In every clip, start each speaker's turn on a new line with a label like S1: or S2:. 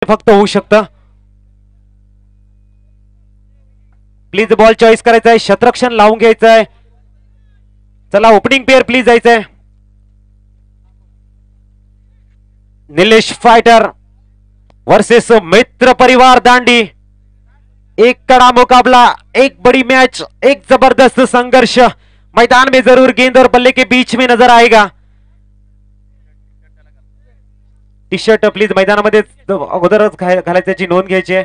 S1: फक्त होऊ शकतं. प्लीज बॉल चॉईस करायचा आहे, शतरक्षण लावून घ्यायचं आहे. चला ओपनिंग पेअर प्लीज जायचंय. निलेश फाइटर वर्सेस मित्र परिवार दांडी. एक कड़ा मुकाबला, एक बड़ी मैच, एक जबरदस्त संघर्ष मैदान में जरूर गेंद और बल्ले के बीच में नजर आएगा. टी शर्ट प्लीज मैदानामध्ये अगोदरच घालायची नोंद घ्यायची आहे.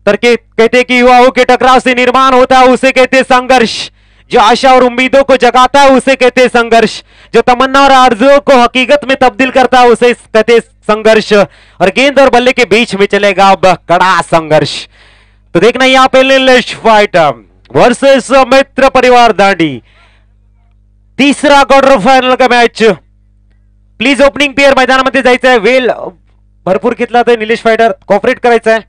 S1: तर कहते कि युवाओं के टकराव से निर्माण होता है उसे कहते संघर्ष. जो आशा और उम्मीदों को जगाता है उसे कहते संघर्ष. जो तमन्ना और आरज़ुओं को हकीकत में तब्दील करता है उसे कहते संघर्ष. और गेंद और बल्ले के बीच में चलेगा अब कड़ा संघर्ष. तो देखना यहाँ पे निलेश फाइटर वर्सेस मित्र परिवार दांडी. तीसरा क्वार्टर फायनल का मॅच. प्लीज ओपनिंग पेअर मैदानामध्ये जायचं आहे. वेळ भरपूर घेतला तर निलेश फाइटर कॉपरेट करायचं आहे.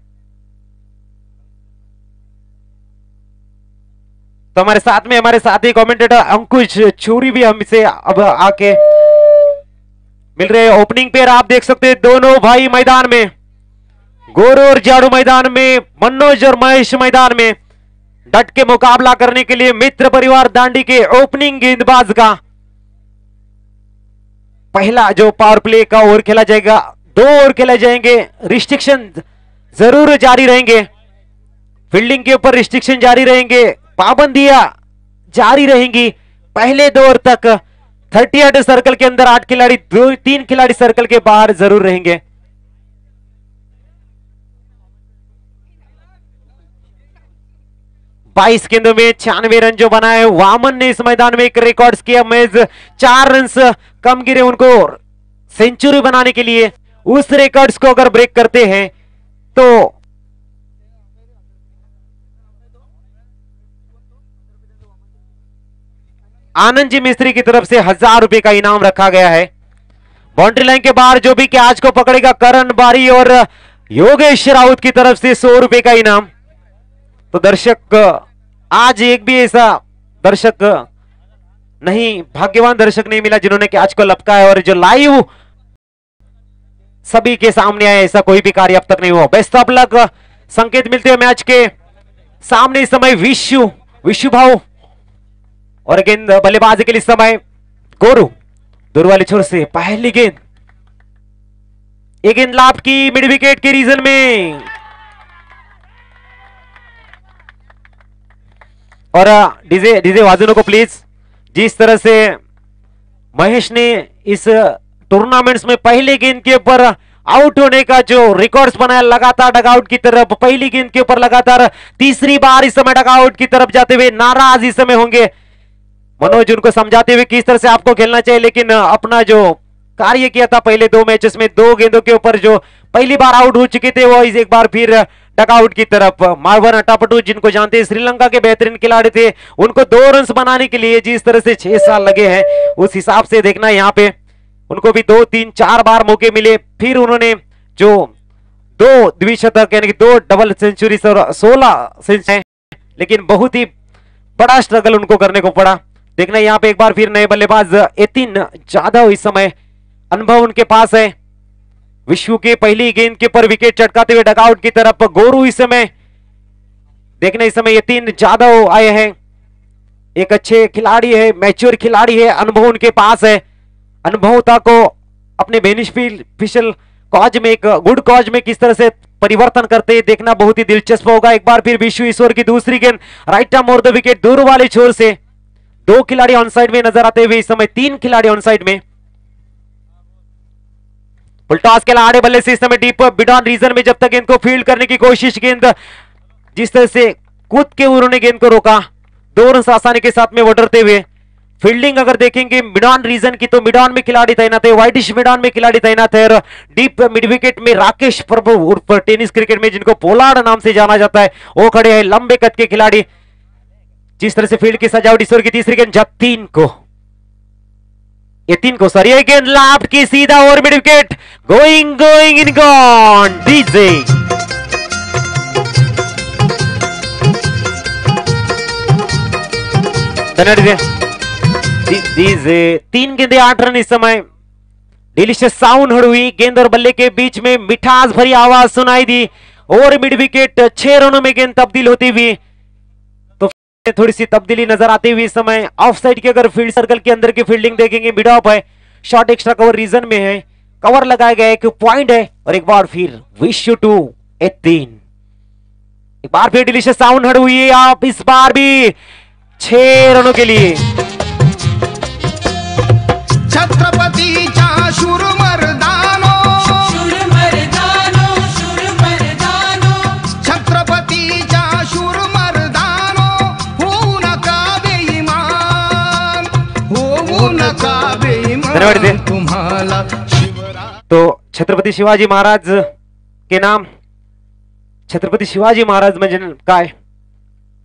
S1: तो हमारे साथ ही कमेंटेटर अंकुश चूरी भी हमसे अब आके मिल रहे हैं. ओपनिंग पेयर आप देख सकते हैं, दोनों भाई मैदान में. गोरू और जाड़ू मैदान में, मनोज और महेश मैदान में. डट के मुकाबला करने के लिए मित्र परिवार दांडी के ओपनिंग गेंदबाज का पहला जो पावर प्ले का ओवर खेला जाएगा, 2 ओवर खेले जाएंगे. रिस्ट्रिक्शन जरूर जारी रहेंगे. फील्डिंग के ऊपर रिस्ट्रिक्शन जारी रहेंगे, पाबंदियां जारी रहेंगी. पहले 2 ओवर तक 38 सर्कल के अंदर 8 खिलाड़ी, 3 खिलाड़ी सर्कल के बाहर जरूर रहेंगे. बाईस गेंदों में 96 रन जो बनाए वामन ने इस मैदान में एक रिकॉर्ड किया. मैच 4 रन कम गिरे उनको सेंचुरी बनाने के लिए. उस रिकॉर्ड्स को अगर ब्रेक करते हैं तो आनंद जी मिस्त्री की तरफ से 1000 रुपए का इनाम रखा गया है. बाउंड्री लाइन के बाहर जो भी कैच को पकड़ेगा करण बारी और योगेश राउत की तरफ से 100 रुपए का इनाम. तो दर्शक आज एक भी ऐसा दर्शक नहीं, भाग्यवान दर्शक नहीं मिला जिन्होंने कैच को लपकाया और जो लाइव सभी के सामने आए, ऐसा कोई भी कार्य अब तक नहीं हुआ. बेस्ट ऑफ लक संकेत मिलते हैं मैच के सामने. इस समय विशु भाव और गेंद बल्लेबाजी के लिए समय गोरू. दूर वाली छोर से पहली गेंद, एक गेंद लाभ की मिड विकेट के रीजन में. और डीजे वाजनों को प्लीज. जिस तरह से महेश ने इस टूर्नामेंट्स में पहली गेंद के ऊपर आउट होने का जो रिकॉर्ड्स बनाया, लगातार डगआउट की तरफ, पहली गेंद के ऊपर लगातार तीसरी बार इस समय डगआउट की तरफ जाते हुए नाराज इस समय होंगे. मनोज उनको समझाते हुए किस तरह से आपको खेलना चाहिए, लेकिन अपना जो कार्य किया था पहले 2 मैचेस में, 2 गेंदों के ऊपर जो पहली बार आउट हो चुके थे, वो एक बार फिर डकआउट की तरफ. मार्वन अटापटू जिनको जानते हैं, श्रीलंका के बेहतरीन खिलाड़ी थे, उनको 2 रन बनाने के लिए जिस तरह से 6 साल लगे हैं, उस हिसाब से देखना यहाँ पे उनको भी 2, 3, 4 बार मौके मिले. फिर उन्होंने जो 2 द्विशतक यानी कि 2 डबल सेंचुरी और 16 सेंचुरी, लेकिन बहुत ही बड़ा स्ट्रगल उनको करने को पड़ा. देखना यहाँ पे एक बार फिर नए बल्लेबाज यतीन जाधव इस समय अनुभव उनके पास है. विश्व के पहली गेंद के ऊपर विकेट चटकाते हुए डकआउट की तरफ गोरू इस समय. देखना इस समय यतीन जाधव आए हैं, एक अच्छे खिलाड़ी है, मैच्योर खिलाड़ी है, अनुभव उनके पास है. अनुभवता को अपने बेनिफिशियल कॉज में, एक गुड कॉज में किस तरह से परिवर्तन करते हैं देखना बहुत ही दिलचस्प होगा. एक बार फिर विश्व ईश्वर की दूसरी गेंद right arm over the wicket, दूर वाली छोर से 2 खिलाड़ी ऑन साइड में नजर आते हुए इस समय 3 खिलाड़ी ऑन साइड में. फुलटॉस के आड़े बल्ले से इस समय डीप मिड ऑन रीजन में जब तक गेंद को फील्ड करने की कोशिश, गेंद जिस तरह से कूद के उन्होंने गेंद को रोका, 2 रन आसानी के साथ में वडरते हुए. फील्डिंग अगर देखेंगे मिड ऑन रीजन की, तो मिड ऑन में खिलाड़ी तैनात है, वाइडिश मिड ऑन में खिलाड़ी तैनात है. और डीप मिड विकेट में राकेश प्रभु उर्फ टेनिस क्रिकेट में जिनको पोलार्ड नाम से जाना जाता है, वो खड़े हैं, लंबे कद के खिलाड़ी. जिस तरह से फील्ड की सजावट, ईश्वर की तीसरी गेंद यतीन को सर, ये गेंद लाभ की सीधा over mid wicket, going in gone. DJ धन्यवाद. तीन गेंदे 8 रन इस समय। डिलीशियस साउंड हुई, गेंद और बल्ले के बीच में मिठास भरी आवाज सुनाई दी। ओवर मिड विकेट 6 रनों में गेंद तब्दील होती हुई, तो थोड़ी सी तब्दीली नजर आती हुई इस समय। ऑफ साइड की अगर फील्ड सर्कल के अंदर की फील्डिंग देखेंगे, मिड ऑफ है, शॉर्ट एक्स्ट्रा कवर रीजन में है, कवर लगाया गया, एक पॉइंट है। और एक बार फिर विश यू टू ए 3। एक बार फिर डिलीशियस साउंड हुई है, आप इस बार भी 6 रनों के लिए।
S2: छत्रपतीच्या शूर मर्दानो, शूर मर्दानो, शूर मर्दानो, छत्रपतीच्या शूर मर्दानो, होऊ नका बेईमान, होऊ नका बेईमान तुम्हाला शिवराज।
S1: तो छत्रपती शिवाजी महाराज के नाम, छत्रपती शिवाजी महाराज म्हणजे काय,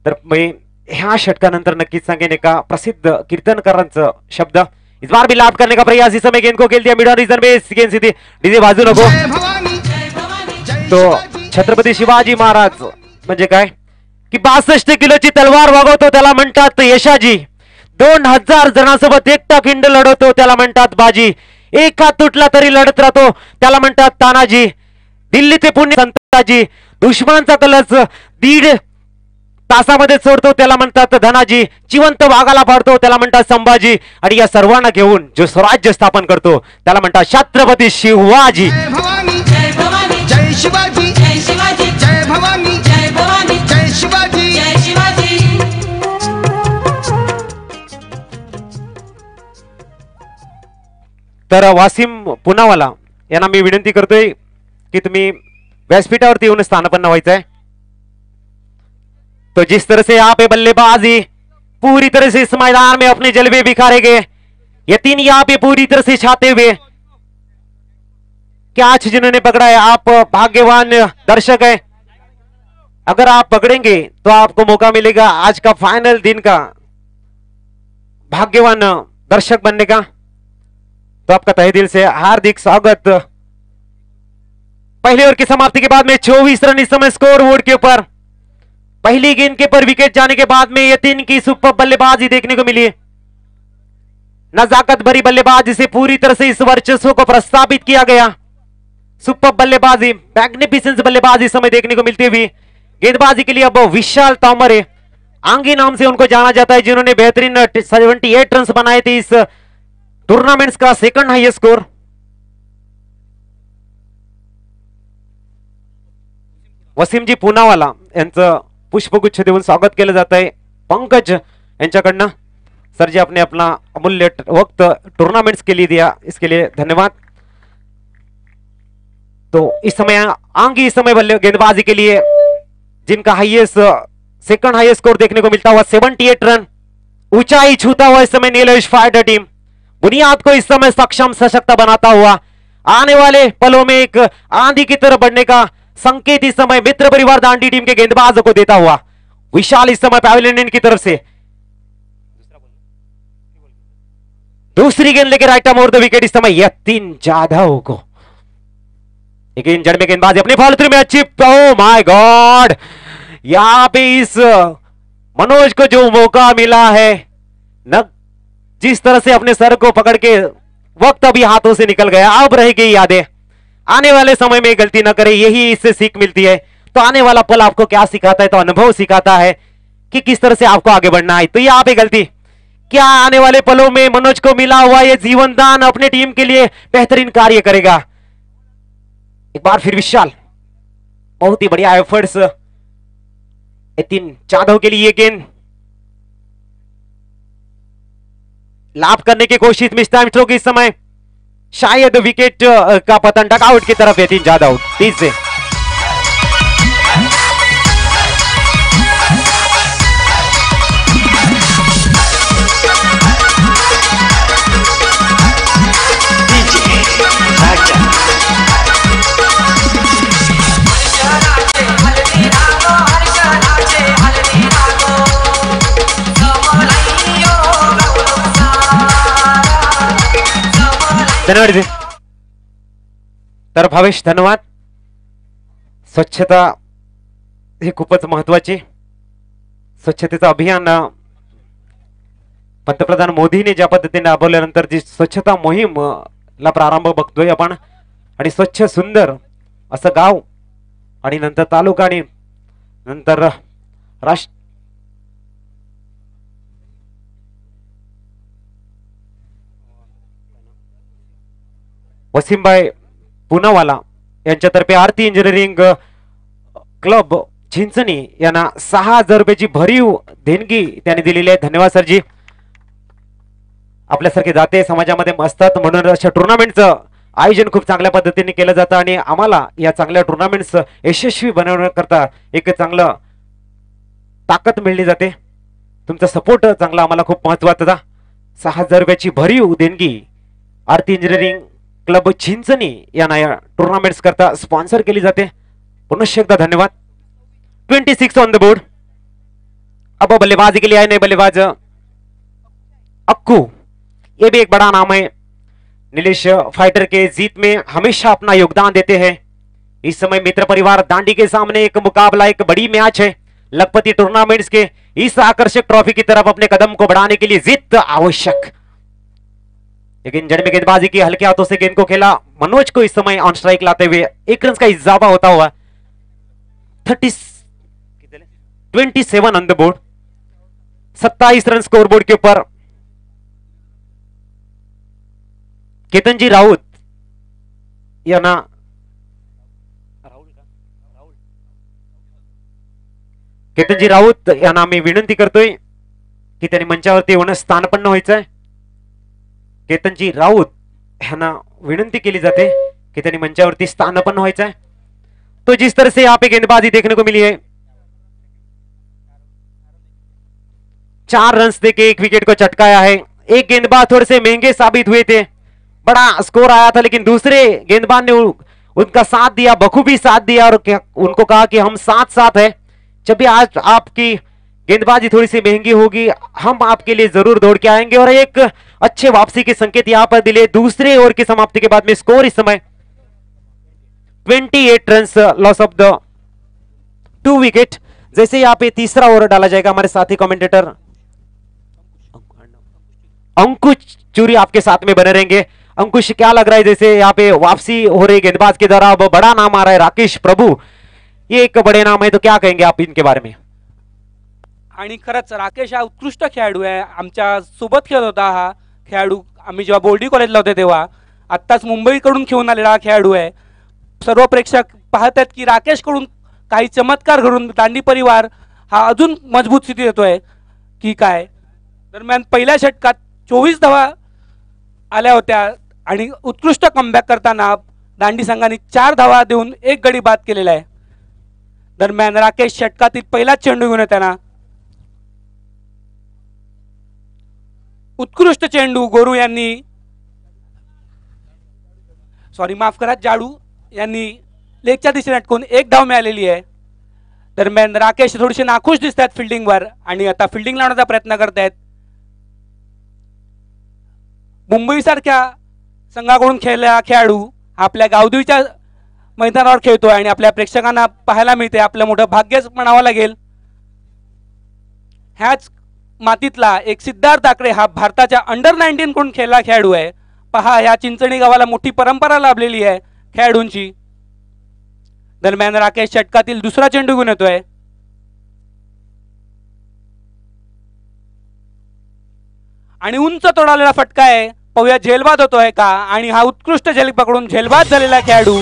S1: तर मी ह्या षटकानंतर नक्कीच सांगेन एका प्रसिद्ध कीर्तनकारांचं शब्द। इस बार भी लाभ करने का प्रयास, इस समय गेंद को खेल दिया मिड ऑन रीजन में, गेंद सीधी डीजे बाजू नको। तो छत्रपती शिवाजी महाराज म्हणजे काय की 62 किलोची तलवार वागवतो त्याला म्हणतात यशाजी, 2000 जणांसोबत एकटा खिंड लढवतो त्याला म्हणतात बाजी, एक हात तुटला तरी लढत राहतो त्याला म्हणतात तानाजी, दिल्ली ते पुणे संताजी, दुश्मनांचा कलच 1.5 तासामध्ये सोडतो त्याला म्हणतात धनाजी, जिवंत वाघाला पाडतो त्याला म्हणतात संभाजी, आणि या सर्वांना घेऊन जो स्वराज्य स्थापन करतो त्याला म्हणतात छत्रपती शिवाजी।
S2: जय भवानी, जय भवानी, जय शिवाजी, जय शिवाजी, जय भवानी, जय भवानी, जय शिवाजी, जय शिवाजी।
S1: तर वासिम पुनावाला यांना मी विनंती करतोय की तुम्ही व्यासपीठावरती येऊन स्थानापन्न व्हायचं आहे। तो जिस तरह से यहाँ पे बल्लेबाजी पूरी तरह से इस मैदान में अपने जलवे बिखारेंगे, ये 3 यहाँ पे पूरी तरह से छाते हुए कैच जिन्होंने पकड़ा है, आप भाग्यवान दर्शक है। अगर आप पकड़ेंगे तो आपको मौका मिलेगा आज का फाइनल दिन का भाग्यवान दर्शक बनने का। तो आपका तहे दिल से हार्दिक स्वागत। पहले ओवर की समाप्ति के बाद में 24 रन इस समय स्कोर बोर्ड के ऊपर। पहली गेंद के पर विकेट जाने के बाद में यतीन की सुपर बल्लेबाजी देखने को मिली, नजाकत भरी बल्लेबाजी से पूरी तरह से इस वर्चस्व को प्रस्तावित किया गया। सुपर बल्लेबाजी, मैग्निफिसेंस बल्लेबाजी इस समय देखने को मिलती हुई। गेंदबाजी के लिए अब विशाल तोमर है, आंगी नाम से उनको जाना जाता है, जिन्होंने बेहतरीन 78 रन बनाए थे इस टूर्नामेंट्स का सेकंड हाईएस्ट स्कोर। वसीमजी पुनावाला यांचं पुष्पगुच्छ देऊन स्वागत केलं जात आहे पंकज यांच्याकडनं। सर जी आपने अपना अमूल्य वक्त टूर्नामेंट्स के लिए दिया, इसके लिए धन्यवाद। तो इस समय आंगी इस समय बल्ले गेंदबाजी के लिए जिनका हाईएस्ट सेकंड हाईएस्ट स्कोर देखने को मिलता हुआ 78 रन, ऊंचाई छूता हुआ इस समय नीलेश फाइटर टीम बुनियाद को इस समय सक्षम सशक्त बनाता हुआ आने वाले पलों में एक आंधी की तरफ बढ़ने का संकेत इस समय मित्र परिवार दांडी टीम के गेंदबाजों को देता हुआ विशाल इस समय पैवेलियन की तरफ से दूसरी गेंद लेकर राइट मोर द विकेट इस समय यतीन जाधव को। लेकिन जड़ में गेंदबाजी अपने फॉलो थ्रू में अच्छी, ओ माय गॉड, यहां पे इस मनोज को जो मौका मिला है न, जिस तरह से अपने सर को पकड़ के वक्त अभी हाथों से निकल गया, अब रहेगी यादें। आने वाले समय में गलती न करे, यही इससे सीख मिलती है। तो आने वाला पल आपको क्या सिखाता है, तो अनुभव सिखाता है कि किस तरह से आपको आगे बढ़ना है। तो यहाँ पे गलती क्या आने वाले पलों में मनोज को मिला हुआ ये जीवन दान अपने टीम के लिए बेहतरीन कार्य करेगा। एक बार फिर विशाल, बहुत ही बढ़िया एफर्ट्स यतीन जाधव के लिए। गेंद लाभ करने की कोशिश मिस्टर मित्रों की इस समय शायद विकेट का पतन डकआउट की तरफ यतीन जाधव 30 से। धन्यवाद जी। तर भावेश धन्यवाद। स्वच्छता ही खूपच महत्वाची, स्वच्छतेचं अभियान पंतप्रधान मोदींनी ज्या पद्धतीने राबवल्यानंतर जी स्वच्छता मोहीम ला प्रारंभ बघतोय आपण, आणि स्वच्छ सुंदर असं गाव आणि नंतर तालुका आणि नंतर राष्ट्र वसीमभाई पुनावाला यांच्यातर्फे आरती इंजिनिअरिंग क्लब चिंचणी यांना 6,000 रुपयाची भरीव देणगी त्यांनी दिलेली आहे. धन्यवाद सरजी. आपल्यासारखे जाते समाजामध्ये असतात म्हणून अशा टुर्नामेंटचं आयोजन खूप चांगल्या पद्धतीने केलं जातं आणि आम्हाला या चांगल्या टुर्नामेंट्स यशस्वी बनवण्याकरता एक चांगलं ताकद मिळली जाते. तुमचा सपोर्ट चांगला आम्हाला खूप महत्त्वाचा. 6,000 रुपयाची भरीव देणगी आरती इंजिनिअरिंग क्लब चिंचणी यांना या टुर्नामेंट्स करता स्पॉन्सर केली जाते. पुनश्च एकदा धन्यवाद. 26 ऑन द बोर्ड. अब बल्लेबाजी के लिए आए नए बल्लेबाज अक्कू, ये भी एक बड़ा नाम है. नीलेश फाइटर के जीत में हमेशा अपना योगदान देते हैं. इस समय मित्र परिवार दांडी के सामने एक मुकाबला, एक बड़ी मैच है. लखपति टूर्नामेंट्स के इस आकर्षक ट्रॉफी की तरफ अपने कदम को बढ़ाने के लिए जीत आवश्यक. लेकिन जड़ में गेंदबाजी की हल्के हाथों से गेंद को खेला. मनोज को इस समय ऑन स्ट्राइक लाते हुए 1 रन का इजाफा होता हुआ 27 on the board. 27 run score board के ऊपर. केतनजी राऊत यांना मी विनंती करतोय की त्यांनी मंचावरती येऊन स्थानपन्न व्हायचंय. केतनजी राऊत यांना विनंती केली जाते कि त्यांनी मंचावरती स्थानापन्न व्हायचं है. तो जिस तरह से यहाँ पे गेंदबाजी देखने को मिली है, 4 रन्स देके 1 विकेट को चटकाया है. एक गेंदबाज थोड़े से महंगे साबित हुए थे, बड़ा स्कोर आया था, लेकिन दूसरे गेंदबाज ने उनका साथ दिया, बखूबी साथ दिया और उनको कहा कि हम साथ साथ है. जब भी आज आपकी गेंदबाजी थोड़ी सी महंगी होगी, हम आपके लिए जरूर दौड़ के आएंगे. और एक अच्छे वापसी के संकेत यहां पर दिले. दूसरे ओवर की समाप्ति के बाद में स्कोर इस समय 28 runs, loss of the 2 wicket. जैसे यहाँ पे तीसरा ओवर डाला जाएगा, हमारे साथी कमेंटेटर अंकुश चूरी आपके साथ में बने रहेंगे. अंकुश, क्या लग रहा है जैसे यहाँ पे वापसी हो रही गेंदबाज के द्वारा, अब बड़ा नाम आ रहा है राकेश प्रभु, ये एक बड़े नाम है, तो क्या कहेंगे आप इनके बारे में?
S3: आणि खरंच राकेश हा उत्कृष्ट खेळाडू आहे. आमच्या सोबत खेळत होता हा खेळाडू आम्ही जेव्हा बोर्डी कॉलेजला होते तेव्हा. आत्ताच मुंबईकडून खेळून आलेला हा खेळाडू आहे. सर्व प्रेक्षक पाहत आहेत की राकेशकडून काही चमत्कार घडून दांडी परिवार हा अजून मजबूत स्थितीत येतोय की काय. दरम्यान पहिल्या षटकात 24 धावा आल्या होत्या आणि उत्कृष्ट कमबॅक करताना दांडी संघाने 4 धावा देऊन 1 गडी बाद केलेला आहे. दरम्यान राकेश षटकातील पहिलाच चेंडू घेऊन येताना उत्कृष्ट चेंडू गोरू यांनी, सॉरी माफ करा, जाडू यांनी लेगच्या दिशेने अटकून 1 धाव मिळालेली आहे. दरम्यान राकेश थोडेसे नाखुश दिसतात फिल्डिंगवर आणि आता फिल्डिंग लावण्याचा प्रयत्न करत आहेत. मुंबई सारख्या संघाकडून खेळलेला खेळाडू आपल्या गावदेवीच्या मैदानावर खेळतोय आणि आपल्या प्रेक्षकांना पाहायला मिळते. आपलं मोठं भाग्यच म्हणावं लागेल. ह्याच मातीतला एक सिद्धार्थ आकडे हा भारताच्या अंडर-19 कडून खेळला खेळाडू आहे. पहा, या चिंचणी गावाला मोठी परंपरा लाभलेली आहे खेळाडूंची. दरम्यान राकेश षटकातील दुसरा चेंडू घेऊन येतोय. आणि उंच तोडालेला फटका आहे. पाहूया झेलबाद होतोय का, आणि हा उत्कृष्ट झेल पकडून झेलबाद झालेला खेळाडू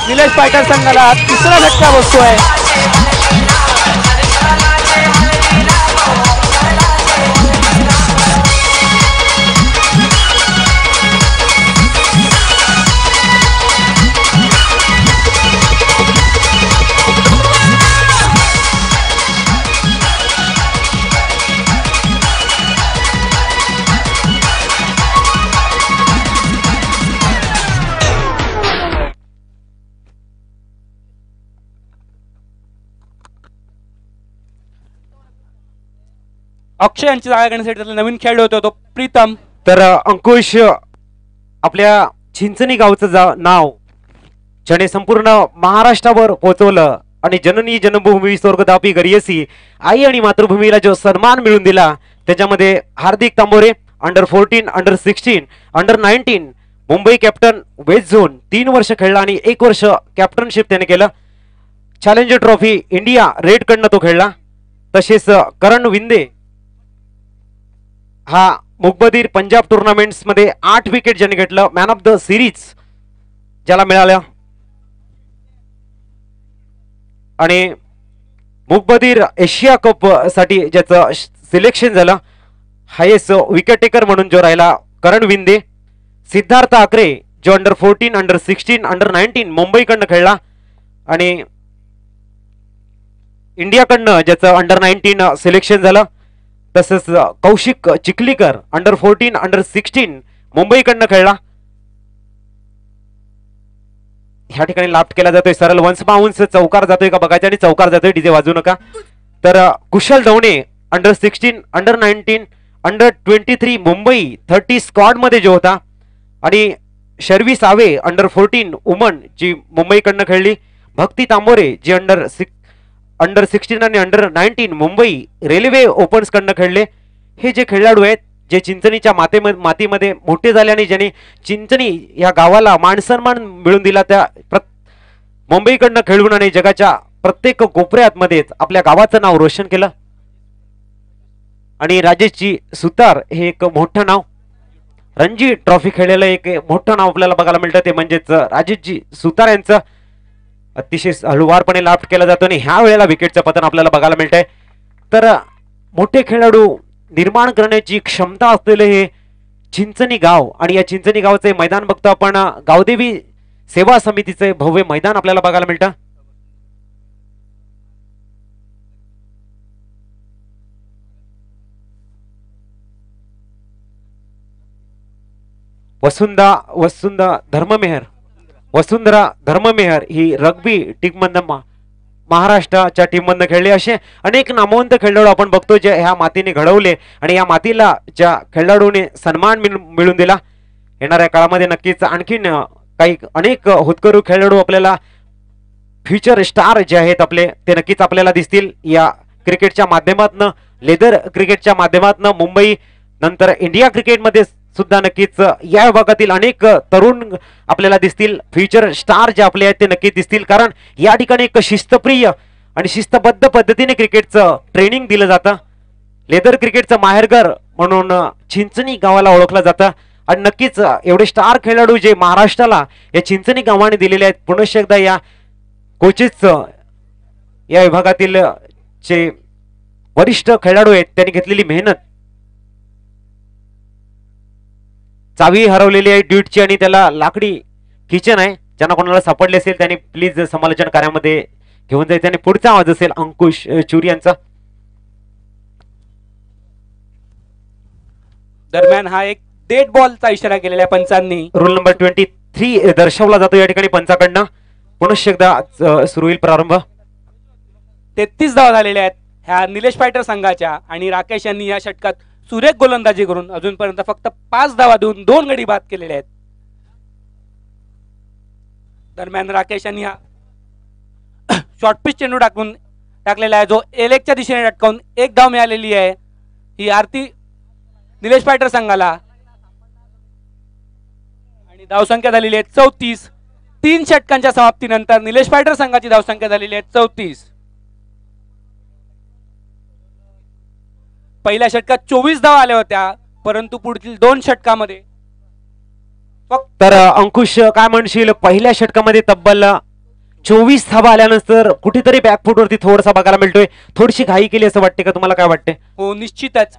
S3: निलेश फायटर संघाला तिसरा झटका बसतोय. अक्षय यांची जागा घेण्यासाठी नवीन खेळाडू होतो तो प्रीतम.
S1: तर अंकुश, आपल्या चिंचणी गावचं नाव ज्याने संपूर्ण महाराष्ट्रावर पोहोचवलं आणि जननी जन्मभूमी स्वर्गदापी गरियसी आई आणि मातृभूमीला जो सन्मान मिळवून दिला, त्याच्यामध्ये Hardik Tambore under 14, under 16, under 19 Mumbai captain west zone 3 वर्ष खेळला आणि 1 वर्ष कॅप्टनशिप त्याने केलं. चॅलेंजर ट्रॉफी इंडिया रेड कडनं तो खेळला. तसेच करण विंदे हा मुकबधीर पंजाब टुर्नामेंट्स मध्ये 8 विकेट ज्याने घेतलं. मॅन ऑफ द सिरीज ज्याला मिळाल्या आणि मुकबधीर एशिया कप साठी ज्याचं सिलेक्शन झालं हायेस्ट विकेट टेकर म्हणून जो राहिला करण विंदे. सिद्धार्थ आकरे जो अंडर 14, अंडर 16, अंडर 19 मुंबईकडनं खेळला आणि इंडियाकडनं ज्याचं अंडर 19 सिलेक्शन झालं. तसंच कौशिक चिखलीकर अंडर 14, अंडर 16 मुंबईकडनं खेळला. ह्या ठिकाणी लाफ्ट केला जातोय. सरळ वन्स बाउन्स चौकार जातोय का बघायचं आणि चौकार जातोय. डीजे वाजू नका. तर Kushal Dhawane under 16, under 19, under 23 Mumbai 30 squad मध्ये जो होता आणि शर्वी सावे अंडर 14 वुमन जी मुंबईकडनं खेळली. भक्ती तांबोरे जी अंडर 16 आणि अंडर 19 मुंबई रेल्वे ओपन्स कडनं खेळले. हे जे खेळाडू आहेत जे चिंचणीच्या मातीमध्ये मोठे झाले आणि ज्यांनी चिंचणी या गावाला मानसन्मान मिळवून दिला त्या मुंबईकडनं खेळून आणि जगाच्या प्रत्येक कोपऱ्यात आपल्या गावाचं नाव रोशन केलं. आणि राजेशजी सुतार हे एक मोठं नाव रणजी ट्रॉफी खेळलेलं एक मोठं नाव आपल्याला बघायला मिळतं. ते म्हणजेच राजेशजी सुतार यांचं अतिशय हळुवारपणे लाफ्ट केला जातो आणि ह्या वेळेला विकेटचं पतन आपल्याला बघायला मिळतंय. तर मोठे खेळाडू निर्माण करण्याची क्षमता असलेले हे चिंचणी गाव आणि या चिंचणी गावाचे मैदान बघतो आपण. गावदेवी सेवा समितीचे भव्य मैदान आपल्याला बघायला मिळतं. वसुंधरा धर्ममेहर ही रग्बी टीम मधनं महाराष्ट्राच्या टीम मधनं खेळले. असे अनेक नामवंत खेळाडू आपण बघतो जे ह्या मातीने घडवले आणि या मातीला ज्या खेळाडूने सन्मान मिळवून दिला. येणाऱ्या काळामध्ये नक्कीच आणखीन काही अनेक होतकरू खेळाडू आपल्याला फ्युचर स्टार जे आहेत आपले ते नक्कीच आपल्याला दिसतील या क्रिकेटच्या माध्यमातून. लेदर क्रिकेटच्या माध्यमातून मुंबई नंतर इंडिया क्रिकेटमध्ये सुद्धा नक्कीच या विभागातील अनेक तरुण आपल्याला दिसतील. फ्युचर स्टार जे आपले आहेत ते नक्कीच दिसतील. कारण या ठिकाणी एक शिस्तप्रिय आणि शिस्तबद्ध पद्धतीने क्रिकेटचं ट्रेनिंग दिलं जातं. लेदर क्रिकेटचं माहेरघर म्हणून चिंचणी गावाला ओळखलं जातं आणि नक्कीच एवढे स्टार खेळाडू जे महाराष्ट्राला या चिंचणी गावाने दिलेले आहेत. पुनश्च एकदा या कोचेस या विभागातील जे वरिष्ठ खेळाडू आहेत त्यांनी घेतलेली मेहनत. चावी हरवलेली आहे ड्यूटची आणि त्याला लाकडी किचन आहे. ज्यांना कोणाला सापडले असेल त्यांनी प्लीज समालोचन कार्यामध्ये घेऊन जायचं. आणि पुढचा आवाज असेल अंकुश चुरी यांचा.
S3: दरम्यान हा एक डेड बॉलचा इशारा केलेला आहे पंचांनी.
S1: रूल नंबर 23 दर्शवला जातो या ठिकाणी पंचाकडनं. पुनश्च एकदा सुरू होईल प्रारंभ.
S3: 33 धावा झालेल्या आहेत ह्या निलेश फायटर संघाच्या आणि राकेश यांनी या षटकात सुरेख गोलंदाजी करून अजूनपर्यंत फक्त 5 धावा देऊन 2 गडी बाद केलेले आहेत. दरम्यान राकेश यांनी हा शॉर्ट पिच चेंडू टाकलेला आहे जो एलेकच्या दिशेने लटकावून 1 धाव मिळालेली आहे. ही आरती निलेश फायटर संघाला आणि धावसंख्या झालेली आहे 34. 3 षटकांच्या समाप्तीनंतर निलेश फायटर संघाची धावसंख्या झालेली आहे 34. पहिल्या षटकात 24 धावा आल्या होत्या परंतु पुढील 2 षटकामध्ये
S1: तर अंकुश काय म्हणशील पहिल्या षटकामध्ये तब्बल 24 धावा आल्यानंतर कुठेतरी बॅकफुट वरती थोडासा बघायला मिळतोय. थोडीशी घाई केली असं वाटते का तुम्हाला? काय वाटते?
S3: हो निश्चितच.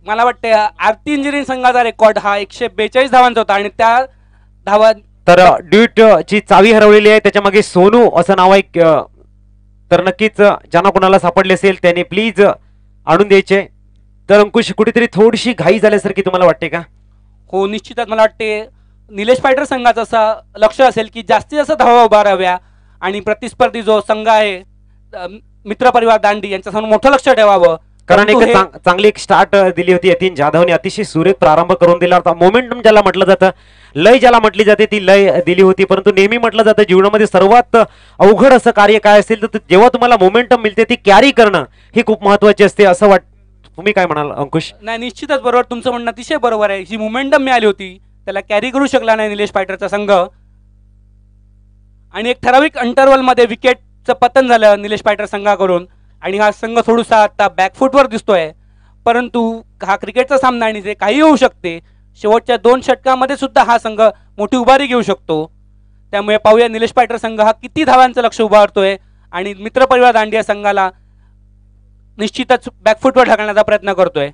S3: मला वाटते आरती इंजिनिअरिंग संघाचा रेकॉर्ड हा 142 धावांचा होता आणि त्या धावा
S1: तर ड्यूट ची चावी हरवलेली आहे. त्याच्या मागे सोनू असं नाव आहे. तर नक्कीच ज्यांना कोणाला सापडले असेल त्यांनी प्लीज आणून द्यायचे. तर अंकुश कुठेतरी थोडीशी घाई झाल्यासारखी तुम्हाला वाटते का?
S3: हो निश्चितच. मला वाटते निलेश फायटर संघाचं असं लक्ष असेल की जास्तीत जास्त धावा उभाराव्या आणि प्रतिस्पर्धी जो संघ आहे मित्र परिवार दांडी यांच्यासमोर मोठं लक्ष ठेवावं.
S1: कारण एक चांगली एक स्टार्ट दिली होती यतीन जाधवने. अतिशय सुरेख प्रारंभ करून दिला होता. मोमेंटम ज्याला म्हटलं जातं लय ज्याला म्हटली जाते ती लय दिली होती. परंतु नेहमी म्हटलं जातं जीवनामध्ये सर्वात अवघड असं कार्य काय असेल तर जेव्हा तुम्हाला मोमेंटम मिळते ती कॅरी करणं ही खूप महत्वाची असते असं वाटतं. तुम्ही काय म्हणाल अंकुश?
S3: नाही, निश्चितच बरोबर, तुमचं म्हणणं अतिशय बरोबर आहे. जी मोमेंटम मिळाली होती त्याला कॅरी करू शकला नाही निलेश पायटरचा संघ आणि एक ठराविक इंटरव्हलमध्ये विकेटचं पतन झालं निलेश पायटर संघाकडून आणि हा संघ थोडासा आता बॅकफुटवर दिसतोय. परंतु हा क्रिकेटचा सामना आणि जे काही होऊ शकते. शेवटच्या 2 षटकामध्ये सुद्धा हा संघ मोठी उभारी घेऊ शकतो. त्यामुळे पाहूया निलेश पायटर संघ हा किती धावांचं लक्ष उभारतोय आणि मित्रपरिवार दांडिया संघाला निश्चितच बॅकफुटवर ढकलण्याचा प्रयत्न करतोय.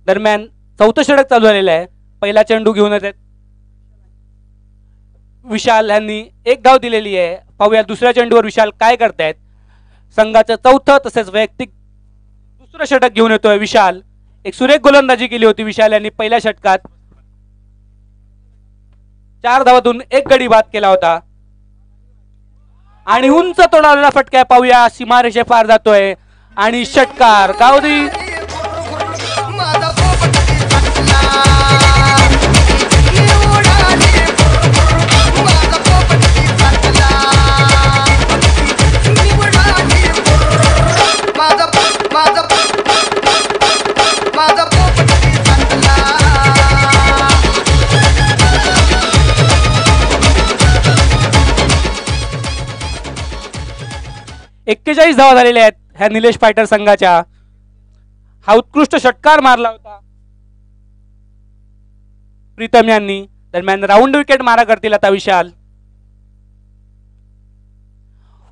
S3: दरम्यान 4थं षटक चालू झालेलं आहे. पहिला चेंडू घेऊन येत विशाल यांनी 1 धाव दिलेली आहे. पाहूया दुसऱ्या चेंडूवर विशाल काय करतायत. संघाचं 4थं तसेच वैयक्तिक दुसरं षटक घेऊन येतोय विशाल. एक सुरेख गोलंदाजी केली होती विशाल यांनी पहिल्या षटकात. 4 धावातून 1 गडी बाद केला होता आणि उंच तोडालेला फटका पाहूया सीमारेषे पार जातोय आणि षटकार गावदी. एक्केचाळीस धावा झालेल्या आहेत ह्या निलेश पायटर संघाच्या. हा उत्कृष्ट षटकार मारला होता प्रीतम यांनी. दरम्यान राऊंड विकेट मारा करतील आता विशाल.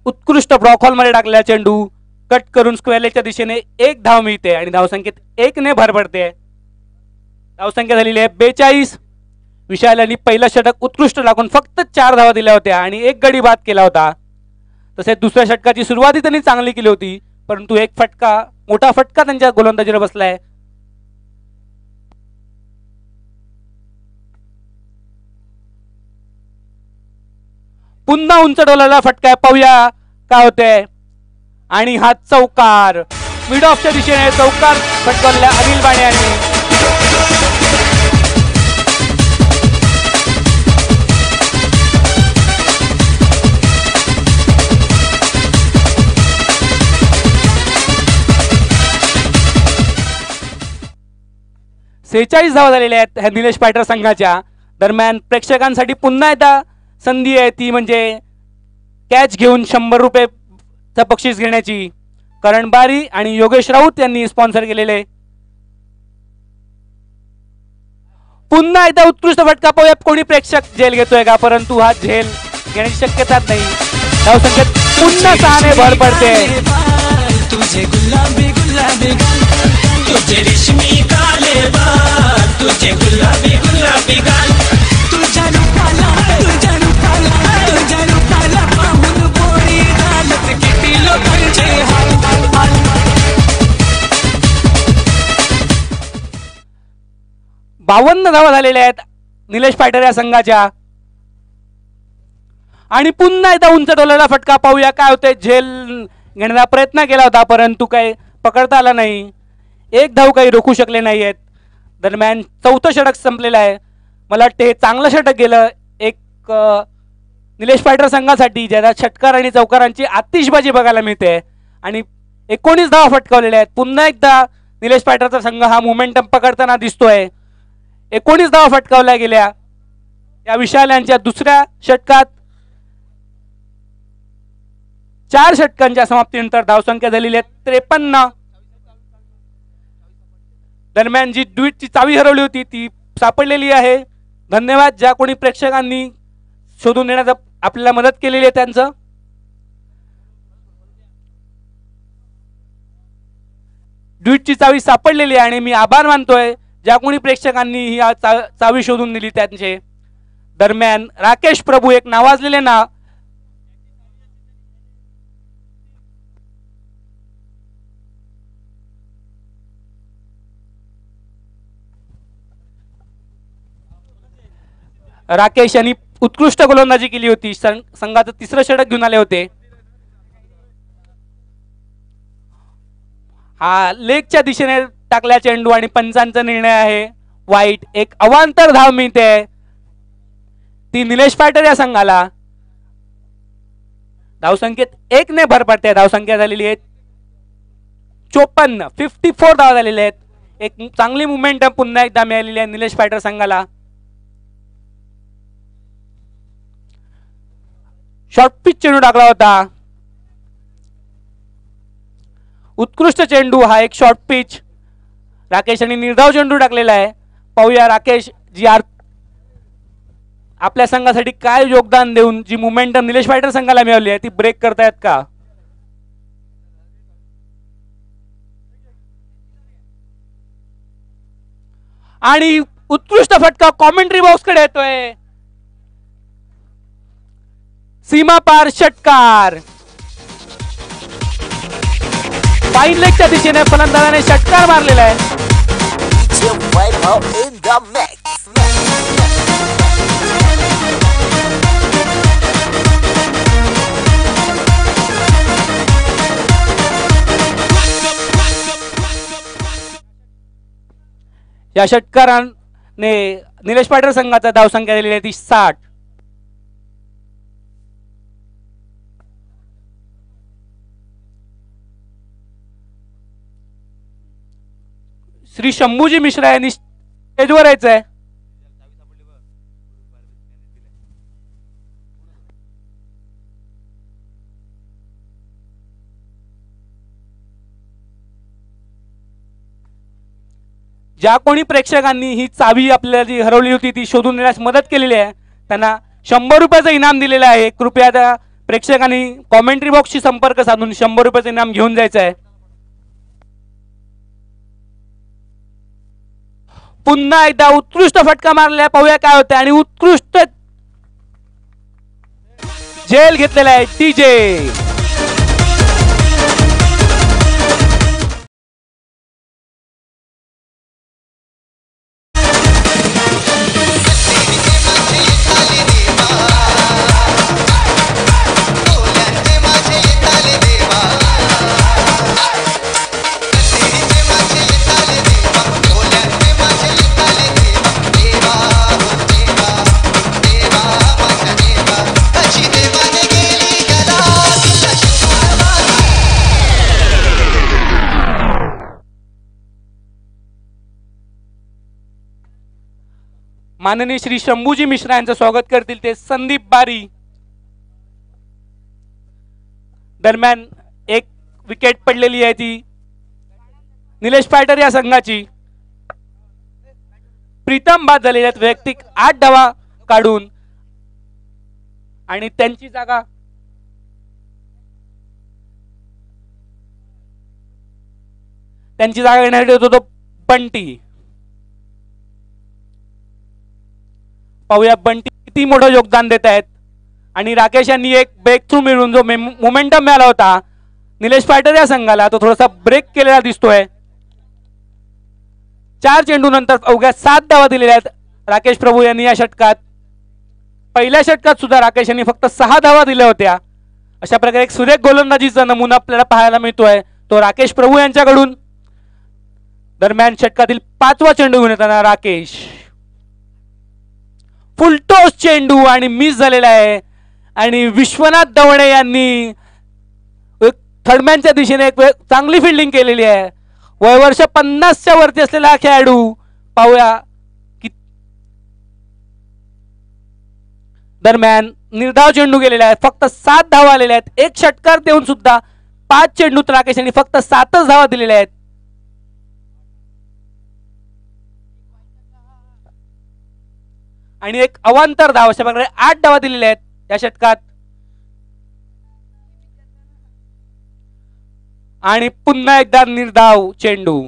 S3: उत्कृष्ट ब्लॉक मध्ये टाकलेला चेंडू कट करून स्क्वेअर लेगच्या दिशेने 1 धाव मिळते आणि धावसंख्येत 1 ने भर पडते. धावसंख्या झालेली आहे 42. विशाल यांनी पहिलं षटक उत्कृष्ट टाकून फक्त 4 धावा दिल्या होत्या आणि 1 गडी बाद केला होता. तसेच दुसऱ्या षटकाची सुरुवाती त्यांनी चांगली केली होती परंतु एक फटका मोठा फटका त्यांच्या गोलंदाजीला बसलाय. पुन्हा उंच डोलाला फटका पाहूया काय होतंय आणि हा चौकार मिड ऑफच्या दिशेने चौकार फटकवलेला अनिल बाणे यांनी. 46 धावा झालेल्या आहेत ह्या निलेश पायटर संघाच्या. दरम्यान प्रेक्षकांसाठी पुन्हा एकदा संधी आहे ती म्हणजे कॅच घेऊन 100 रुपयेचं बक्षीस घेण्याची. करण बारी आणि योगेश राऊत यांनी स्पॉन्सर केलेले. पुन्हा एकदा उत्कृष्ट फटका पाहूया कोणी प्रेक्षक झेल घेतोय का परंतु हा झेल घेण्याची शक्यताच नाही. धावसंख्येत पुन्हा 6 ने भर पडते.
S2: तुझे गुलाबी गुलाबी गाल तुझे रेशमी काले बाल तुझे गुलाबी गुलाबी गाल तुझ्या रूपाला पाहून बोरी घालत किती लोकांचे हाल हाल.
S3: 52 धावा झालेल्या आहेत निलेश पायटर या संघाच्या आणि पुन्हा एकदा उंच डोलाला फटका पाहूया काय होते. झेल घेण्याचा प्रयत्न केला होता परंतु काही पकडता आला नाही. 1 धाव काही रोखू शकले नाही आहेत. दरम्यान 4थं षटक संपलेलं आहे. मला वाटते हे चांगलं षटक गेलं एक निलेश पायटर संघासाठी ज्याला षटकार आणि चौकारांची आतिषबाजी बघायला मिळते आणि 19 धावा फटकावलेल्या आहेत. पुन्हा एकदा निलेश पायटरचा संघ हा मोमेंटम पकडताना दिसतोय. 19 धावा फटकावल्या गेल्या या विशाल यांच्या दुसऱ्या षटकात. 4 षटकांच्या समाप्तीनंतर धावसंख्या झालेली आहे 53. दरम्यान जी द्विटची चावी हरवली होती ती सापडलेली आहे. धन्यवाद ज्या कोणी प्रेक्षकांनी शोधून देण्याचा आपल्याला मदत केलेली आहे त्यांचं. द्विटची चावी सापडलेली आहे आणि मी आभार मानतोय ज्या कोणी प्रेक्षकांनी ही चावी शोधून दिली त्यांचे. दरम्यान राकेश प्रभू एक नावाजलेले नाव राकेश यांनी उत्कृष्ट गोलंदाजी केली होती. संघाचं 3रं षटक घेऊन आले होते. हा लेगच्या दिशेने टाकल्या चेंडू आणि पंचांचा निर्णय आहे वाईट. एक अवांतर धाव मिळते ती निलेश पाटील या संघाला धावसंख्येत 1 ने भर पडते. धावसंख्या झालेली आहे 54. 54 धावा झालेल्या आहेत. एक चांगली मुवमेंट पुन्हा एकदा मिळालेली आहे निलेश पाटील संघाला. शॉर्ट पिच चेंडू टाकला होता. उत्कृष्ट चेंडू हा एक शॉर्ट पिच. राकेश यांनी निर्धाव चेंडू टाकलेला आहे. पाहूया राकेश जी आपल्या संघासाठी काय योगदान देऊन जी मोमेंटम निलेश पाटील संघाला मिळाली आहे ती ब्रेक करतायत का. आणि उत्कृष्ट फटका कॉमेंट्री बॉक्स कडे येतोय. सीमा पार षटकार. फाईन लेगच्या दिशेने फलंदाजाने षटकार मारलेला आहे. या षटकाराने निलेश पाटील संघाचा धावसंख्या दिलेली आहे ती 60. श्री शंभूजी मिश्रा यांनी स्टेजवर यायचंय. ज्या कोणी प्रेक्षकांनी ही चावी आपल्याला जी हरवली होती ती शोधून देण्यास मदत केलेली आहे त्यांना 100 रुपयाचं इनाम दिलेलं आहे. कृपया त्या प्रेक्षकांनी कॉमेंट्री बॉक्सशी संपर्क साधून 100 रुपयाचं इनाम घेऊन जायचं आहे. पुन्हा एकदा उत्कृष्ट फटका मारलेला आहे. पाहूया काय होतं. आणि उत्कृष्ट झेल घेतलेला आहे डीजे. माननीय श्री शंभूजी मिश्रा यांचं स्वागत करतील ते संदीप बारी. दरम्यान एक विकेट पडलेली आहे ती निलेश पाटील या संघाची. प्रीतम बाद झालेले आहेत वैयक्तिक 8 धावा काढून. आणि त्यांची जागा घेण्यासाठी होतो तो बंटी. पाहूया बंटी किती मोठं योगदान देत आहेत. आणि राकेश यांनी एक ब्रेक थ्रू मिळून जो मोमेंटम मिळाला होता निलेश पाटील या संघाला तो थोडासा ब्रेक केलेला दिसतोय. 4 चेंडू नंतर अवघ्या 7 धावा दिलेल्या आहेत राकेश प्रभू यांनी या षटकात. पहिल्या षटकात सुद्धा राकेश यांनी फक्त 6 धावा दिल्या होत्या. अशा प्रकारे एक सुरेख गोलंदाजीचा नमुना आपल्याला पाहायला मिळतोय तो राकेश प्रभू यांच्याकडून. दरम्यान षटकातील 5वा चेंडू घेऊन येताना राकेश फुलटॉस चेंडू आणि मिस झालेला आहे. आणि विश्वनाथ दवणे यांनी थर्डमॅनच्या दिशेने एक चांगली फिल्डिंग केलेली आहे. वयवर्ष 50च्या वरती असलेला खेळाडू. पाहूया की दरम्यान निर्धाव चेंडू गेलेला आहे. फक्त 7 धावा आलेल्या आहेत. एक षटकार देऊन सुद्धा 5 चेंडूत राकेश यांनी फक्त 7च धावा दिलेल्या आहेत. आणि एक अवांतर धाव अशा प्रकारे 8 धावा दिलेल्या आहेत या षटकात. आणि पुन्हा एकदा निर्धाव चेंडू.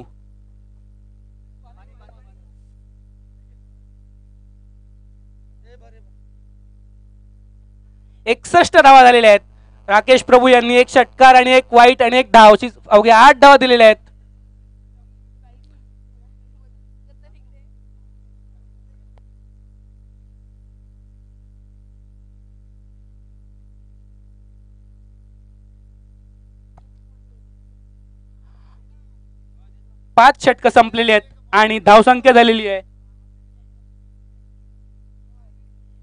S3: एकसष्ट धावा झालेल्या आहेत. राकेश प्रभू यांनी एक षटकार आणि एक वाईट आणि एक धाव अशी अवघ्या 8 धावा दिलेल्या आहेत. पाच षटक संपलेली आहेत आणि धावसंख्या झालेली आहे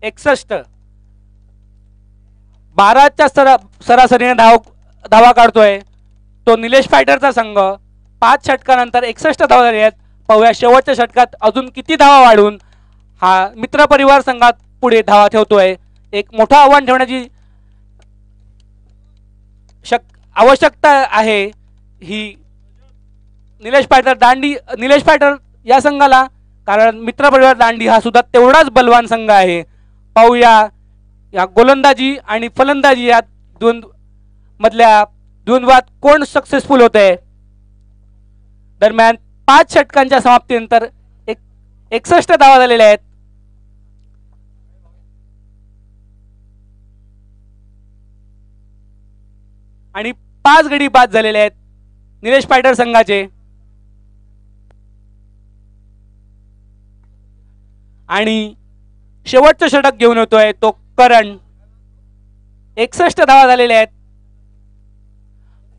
S3: 61. 12च्या सरासरीने धावा काढतोय तो निलेश फायटरचा संघ. 5 षटकानंतर 61 धावा झाल्या आहेत. पाहूया शेवटच्या षटकात अजून किती धावा वाढून हा मित्र परिवार संघात पुढे धावा ठेवतोय. एक मोठं आव्हान ठेवण्याची आवश्यकता आहे ही निलेश फायटर या संघाला, कारण मित्र परिवार दांडी हा सुद्धा तेवढाच बलवान संघ आहे. पाहूया या गोलंदाजी आणि फलंदाजी या दोन मधल्या द्वंद्वात कोण सक्सेसफुल होते. दरम्यान 5 षटकांच्या समाप्तीनंतर 61 धावा झालेल्या आहेत. आणि 5 गडी बाद झालेले आहेत निलेश फायटर संघाचे. आणि शेवटचं षटक घेऊन येतोय तो करण. 61 धावा झालेल्या आहेत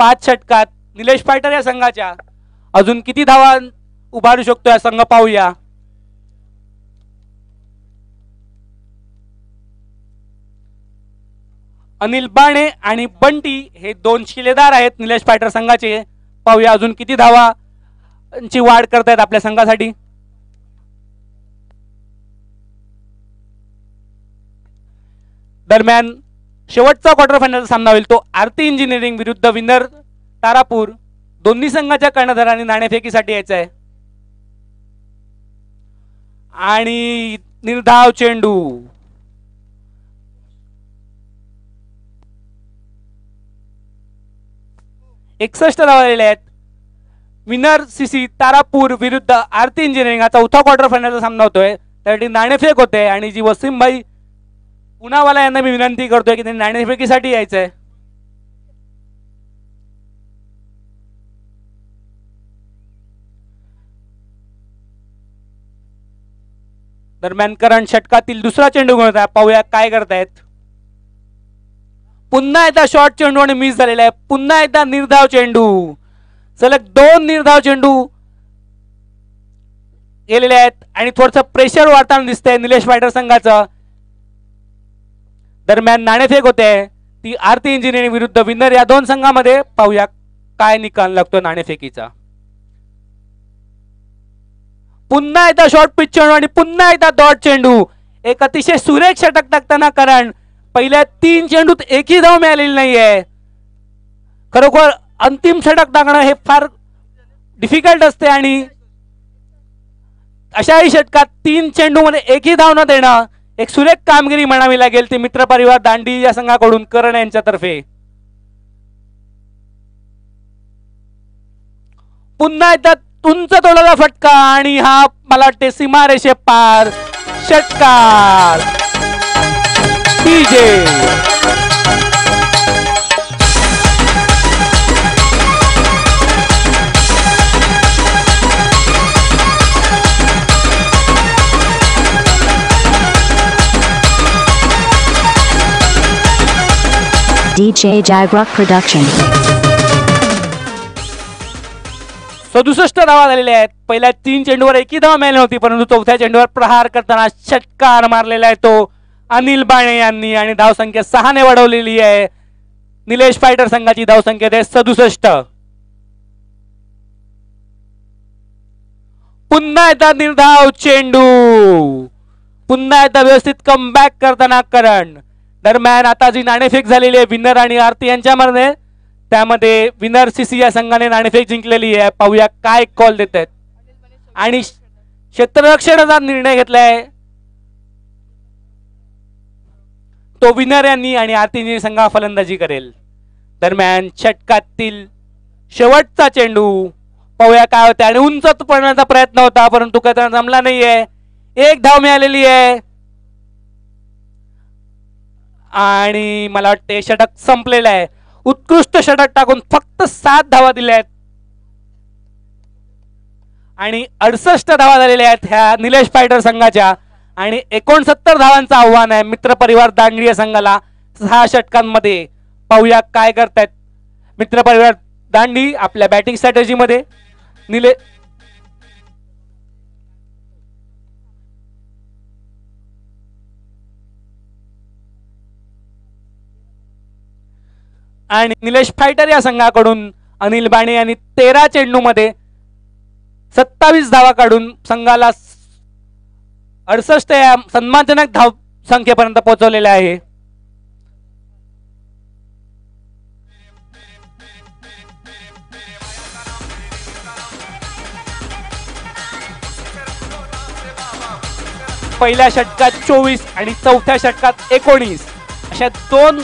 S3: 5 षटकात. निलेश फायटर या संघाच्या अजून किती धावा उभारू शकतो या संघ पाहूया. अनिल बाणे आणि बंटी हे 2 शिलेदार आहेत निलेश फायटर संघाचे. पाहूया अजून किती धावांची वाढ करतायत आपल्या संघासाठी. दरम्यान शेवटचा क्वार्टर फायनलचा सामना होईल तो आरती इंजिनिअरिंग विरुद्ध विनर तारापूर. दोन्ही संघाच्या कर्णधारांनी नाणेफेकीसाठी यायचं आहे. आणि निर्धाव चेंडू. एकसष्ट धावा झालेल्या आहेत. विनर सीसी तारापूर विरुद्ध आरती इंजिनिअरिंग हा चौथा क्वार्टर फायनलचा सामना होतोय. त्यासाठी नाणेफेक होते आणि जी वसीमभाई पुनावाला यांना मी विनंती करतोय की त्यांनी नाणेफेकीसाठी यायचं आहे. दरम्यान करण षटकातील दुसरा चेंडू घेऊन होता. पाहूया काय करतायत. पुन्हा एकदा शॉर्ट चेंडू आणि मिस झालेला आहे. पुन्हा एकदा निर्धाव चेंडू. सलग 2 निर्धाव चेंडू गेलेले आहेत आणि थोडंसं प्रेशर वाढताना दिसतंय निलेश फायटर संघाचं. दरम्यान नाणेफेक होते ती आरती इंजिनिअरिंग विरुद्ध विनर या 2 संघामध्ये. पाहूया काय निकाल लागतो नाणेफेकीचा. पुन्हा एकदा शॉर्ट पिच चेंडू आणि पुन्हा एकदा डॉट चेंडू. एक अतिशय सुरेख षटक टाकताना कारण पहिल्या 3 चेंडूत एकही धाव मिळालेली नाहीये. खरोखर अंतिम षटक टाकणं हे फार डिफिकल्ट असते आणि अशाही षटकात 3 चेंडू मध्ये एकही धाव न देणं एक सुरेख कामगिरी म्हणावी लागेल ती मित्र परिवार दांडी या संघाकडून करण यांच्यातर्फे. पुन्हा एकदा उंच तोडाचा फटका आणि हा मला वाटते सीमारेषे पार षटकार. DJ
S4: DJ Jagruk Production.
S3: 67 धावा झालेल्या आहेत. पहिल्या 3 चेंडूवर एकही धाव मिळाली नव्हती परंतु चौथ्या चेंडूवर प्रहार करताना षटकार मारलेला आहे तो अनिल बाणे यांनी आणि धावसंख्या 6 ने वाढवलेली आहे. निलेश फायटर संघाची धावसंख्या आहे 67. पुन्हा एकदा निर्धाव चेंडू. पुन्हा एकदा व्यवस्थित कमबॅक करताना करण. दरम्यान आता जी नाणेफेक झालेली आहे विनर आणि आरती यांच्यामध्ये त्यामध्ये विनर सीसी या संघाने नाणेफेक जिंकलेली आहे. पाहूया काय कॉल देत आहेत. आणि क्षेत्ररक्षणाचा निर्णय घेतलाय तो विनर यांनी आणि आरती संघ फलंदाजी करेल. दरम्यान षटकातील शेवटचा चेंडू. पाहूया काय होते. आणि उंच पडण्याचा प्रयत्न होता परंतु काय जमला नाहीये. 1 धाव मिळालेली आहे आणि मला वाटते षटक संपलेलं आहे. उत्कृष्ट षटक टाकून फक्त 7 धावा दिल्या आहेत आणि 68 धावा झालेल्या आहेत ह्या निलेश फायटर संघाच्या. आणि 69 धावांचं आव्हान आहे मित्र परिवार दांडी या संघाला 6 षटकांमध्ये. पाहूया काय करतायत मित्र परिवार दांडी आपल्या बॅटिंग स्ट्रॅटेजी मध्ये. आणि निलेश फायटर या संघाकडून अनिल बाणे यांनी 13 चेंडूमध्ये 27 धावा काढून संघाला 68 या सन्मानजनक धाव संख्येपर्यंत पोहोचवलेले आहे. पहिल्या षटकात 24 आणि चौथ्या षटकात 19 अशा 2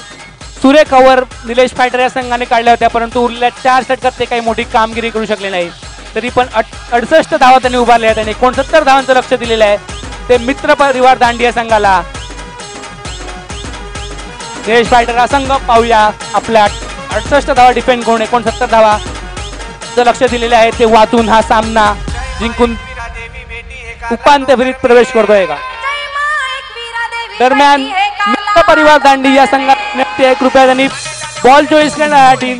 S3: सुरेख ओव्हर निलेश फायटर या संघाने काढल्या होत्या, परंतु उरलेल्या 4 षटकात ते काही मोठी कामगिरी करू शकले नाही. तरी पण 68 धावा त्यांनी उभारल्या आहेत आणि 69 धावांचं लक्ष दिलेलं आहे ते मित्र परिवार दांडिया संघाला. निलेश फायटर हा संघ पाहूया आपल्या 68 धावा डिफेंड करून 69 धावाचं लक्ष दिलेलं आहे ते वाचून हा सामना जिंकून उपांत्य फेरीत प्रवेश करतोय का. दरम्यान मित्र परिवार दांडी या संघात कृपया त्यांनी बॉल चॉईस करण्यासाठी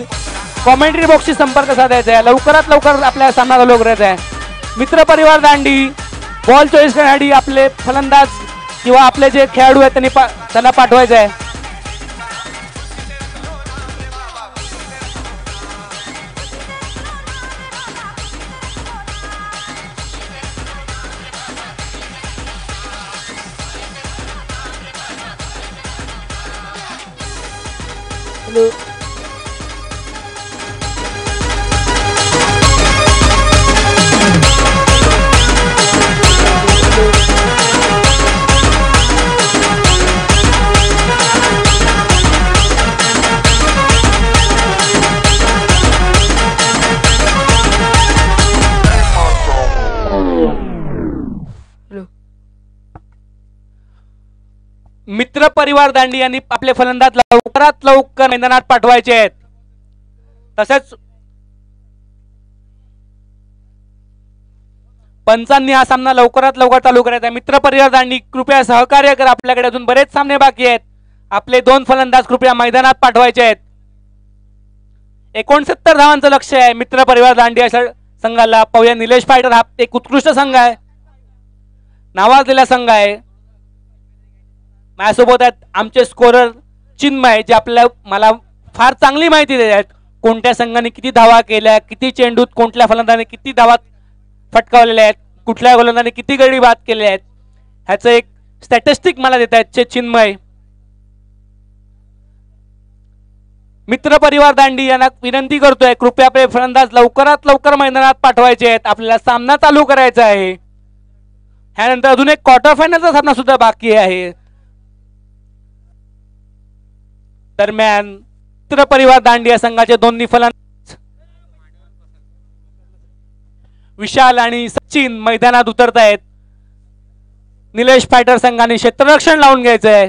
S3: कॉमेंट्री बॉक्सशी संपर्क साधायचा आहे. लवकरात लवकर आपल्या सामना चालू करायचा आहे. मित्र परिवार दांडी बॉल चॉईस करण्यासाठी आपले फलंदाज किंवा आपले जे खेळाडू आहेत त्यांना पाठवायचं आहे. मित्र परिवार दांडी यांनी आपले फलंदाज लवकरात लवकर मैदानात पाठवायचे आहेत. तसेच पंचांनी हा सामना लवकरात लवकर चालू करायचा. मित्र परिवार दांडी कृपया सहकार्य करा, आपल्याकडे अजून बरेच सामने बाकी आहेत. आपले 2 फलंदाज कृपया मैदानात पाठवायचे आहेत. 69 धावांचं लक्ष आहे मित्र परिवार दांडी या संघाला. पाहूया निलेश फायटर हा एक उत्कृष्ट संघ आहे, नावाजलेला संघ आहे. माझ्यासोबत आहेत आमचे स्कोरर चिन्मय जे मला फार चांगली माहिती देत आहेत. कोणत्या संघाने किती धावा केल्या, किती चेंडूत कोणत्या फलंदाजाने किती धावा फटकावलेल्या आहेत, कुठल्या गोलंदाजाने किती गडी बाद केले आहेत ह्याचं एक स्टॅटिस्टिक मला देत आहेत चिन्मय. मित्र परिवार दांडी यांना विनंती करतोय कृपया आपले फलंदाज लवकरात लवकर मैदानात पाठवायचे आहेत. आपल्याला सामना चालू करायचा आहे. ह्यानंतर अजून एक क्वार्टर फायनलचा सामना सुद्धा बाकी आहे. दरम्यान मित्र परिवार दांडी या संघाचे दोन्ही फलंदाज विशाल आणि सचिन मैदानात उतरत आहेत. निलेश फायटर संघाने क्षेत्ररक्षण लावून घ्यायचं आहे.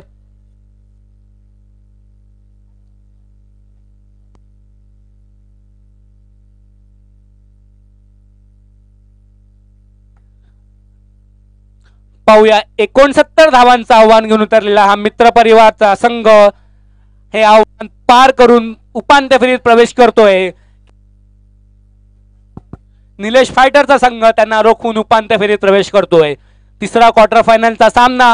S3: पाहूया 69 धावांचं आव्हान घेऊन उतरलेला हा मित्र परिवारचा संघ हे आव्हान पार करून उपांत्य फेरीत प्रवेश करतोय. निलेश फायटरचा संघ त्यांना रोखून उपांत्य फेरीत प्रवेश करतोय. तिसरा क्वार्टर फायनलचा सामना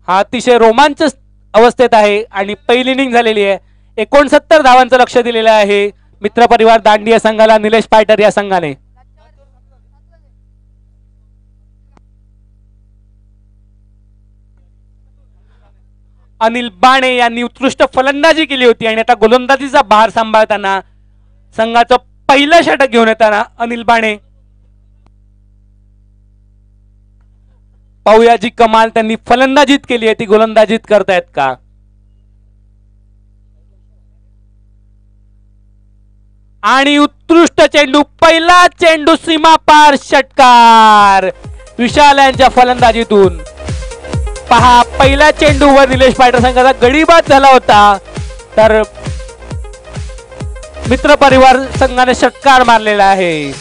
S3: हा अतिशय रोमांचक अवस्थेत आहे आणि पहिली इनिंग झालेली आहे. 69 धावांचं लक्ष दिलेलं आहे मित्र परिवार दांडी या संघाला निलेश फायटर या संघाने. अनिल बाणे यांनी उत्कृष्ट फलंदाजी केली होती आणि आता गोलंदाजीचा भार सांभाळताना संघाचं पहिलं षटक घेऊन येताना अनिल बाणे. पाहूया जी कमाल त्यांनी फलंदाजीत केली आहे ती गोलंदाजीत करतायत का. आणि उत्कृष्ट चेंडू, पहिला चेंडू सीमा पार षटकार विशाल यांच्या फलंदाजीतून. पहा पहिल्या चेंडूवर निलेश फायटर संघाचा गडीबाद झाला होता तर मित्र परिवार संघाने षटकार मारलेला आहे.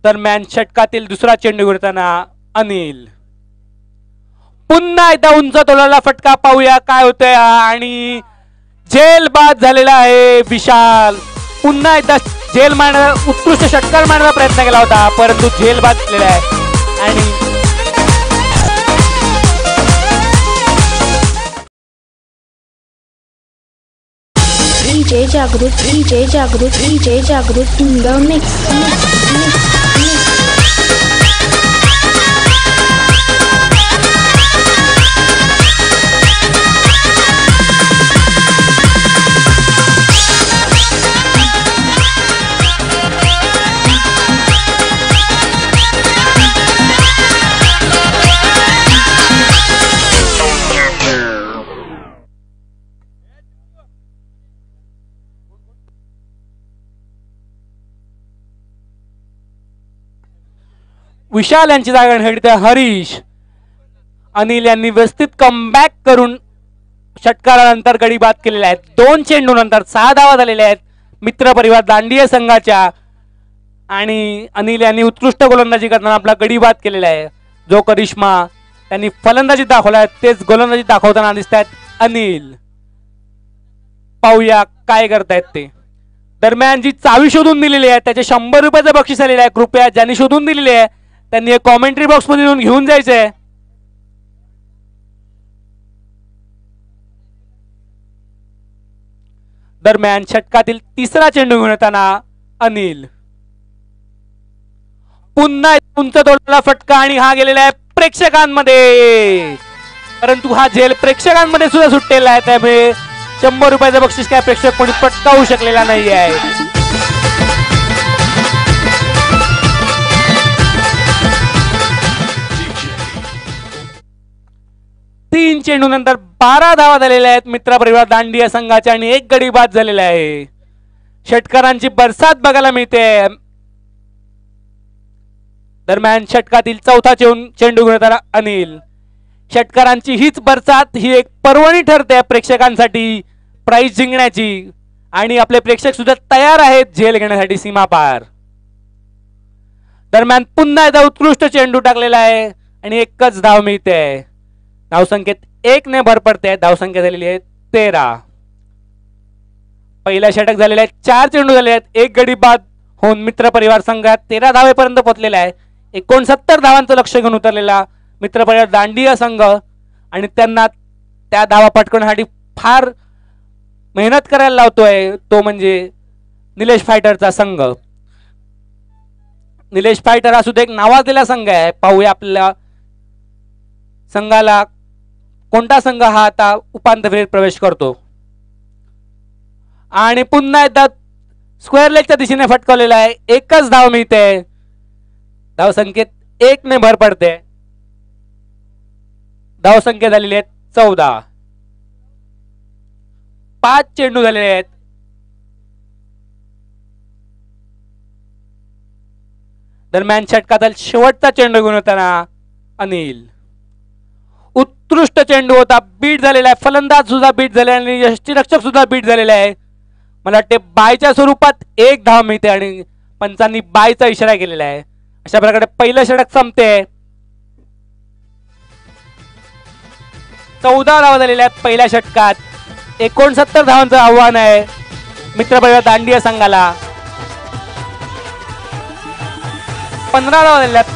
S3: दरम्यान षटकातील दुसरा चेंडू घेताना अनिल. पुन्हा एकदा उंच तोलाला फटका, पाहूया काय होतंय. आणि झेल बाद झालेला आहे विशाल. पुन्हा एकदा झेल मारण्याचा उत्कृष्ट षटकार मारण्याचा प्रयत्न केला होता, परंतु झेल बाद केलेला आहे. आणि
S5: DJ Jagrut in the mix. विशाल यांची जागा घेतली हरीश. अनिल यांनी व्यवस्थित कमबॅक करून षटकारानंतर गडी बाद केलेले आहेत. 2 चेंडू नंतर 6 धावा झालेल्या आहेत मित्र परिवार दांडिया संघाच्या. आणि अनिल यांनी उत्कृष्ट गोलंदाजी करताना आपला गडी बाद केलेला आहे. जो करिश्मा त्यांनी फलंदाजी दाखवला आहे तेच गोलंदाजी दाखवताना दिसत आहेत अनिल. पाहूया काय करतायत ते. दरम्यान जी चावी शोधून दिलेली आहे त्याचे 100 रुपयाचं बक्षीस आलेलं आहे. कृपया ज्यांनी शोधून दिलेली आहे त्यांनी एक कॉमेंट्री बॉक्स मध्ये येऊन घेऊन जायचंय. दरम्यान षटकातील तिसरा चेंडू घेऊन येताना अनिल. पुन्हा उंच तोडलेला फटका आणि हा गेलेला आहे प्रेक्षकांमध्ये, परंतु हा झेल प्रेक्षकांमध्ये सुद्धा सुटलेला आहे. त्यामुळे 100 रुपयाचं बक्षीस काय प्रेक्षक कोणी पटकावू शकलेला नाही आहे. 3 चेंडू नंतर 12 धावा झालेल्या आहेत मित्र परिवार दांडिया संघाच्या आणि 1 गडी बाद झालेला आहे. षटकारांची बरसात बघायला मिळते. दरम्यान षटकातील चौथा चेंडू घेताना अनिल. षटकारांची हीच बरसात ही एक पर्वणी ठरते प्रेक्षकांसाठी प्राइज जिंकण्याची. आणि आपले प्रेक्षक सुद्धा तयार आहेत झेल घेण्यासाठी सीमा पार. दरम्यान पुन्हा एकदा उत्कृष्ट चेंडू टाकलेला आहे आणि 1च धाव मिळते. धावसंख्येत 1 ने भर पडते. धावसंख्या झालेली आहे 13. पहिल्या षटक झालेले आहेत. 4 चेंडू झाले आहेत. 1 गडी बाद होऊन मित्र परिवार संघात 13 धावेपर्यंत पोहोचलेला आहे. 69 धावांचं लक्ष घेऊन उतरलेला मित्र परिवार दांडिया संघ आणि त्यांना त्या धावा पटकवण्यासाठी फार मेहनत करायला लावतोय तो म्हणजे निलेश फायटरचा संघ. निलेश फायटर हा सुद्धा एक नावाजलेला संघ आहे. पाहूया आपल्या संघाला कोणता संघ हा आता उपांत्य फेरीत प्रवेश करतो. आणि पुन्हा एकदा स्क्वेअर लेगच्या दिशेने फटकावलेला आहे. 1च धाव मिळते. धावसंख्येत 1 ने भर पडते. धावसंख्या झालेली आहे 14. 5 चेंडू झालेले आहेत. दरम्यान षटकातील शेवटचा चेंडू घेऊन होताना अनिल. उत्कृष्ट चेंडू होता. बीट झालेला आहे. फलंदाज सुद्धा बीट झाले आणि यष्टीरक्षक सुद्धा बीट झालेला आहे. मला वाटते बायच्या स्वरूपात 1 धाव मिळते आणि पंचांनी बायचा इशारा केलेला आहे. अशा प्रकारे पहिलं षटक संपते. 14 धावा झालेल्या आहेत पहिल्या षटकात. 69 धावांचं आव्हान आहे मित्र परिवार दांडिया संघाला. 15 धावा झालेल्या आहेत.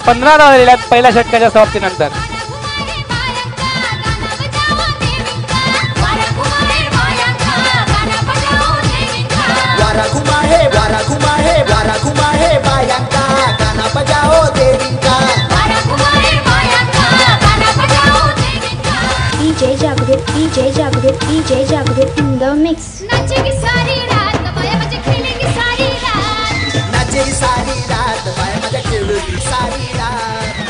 S5: 15 धावा झालेल्या आहेत पहिल्या षटकाच्या समाप्तीनंतर. DJ Jagrut in the mix.
S6: नाचेगी सारी रात बाया मजा खेलेगी सारी रात.
S2: नाचेगी सारी रात बाया मजा खेलेगी सारी रात.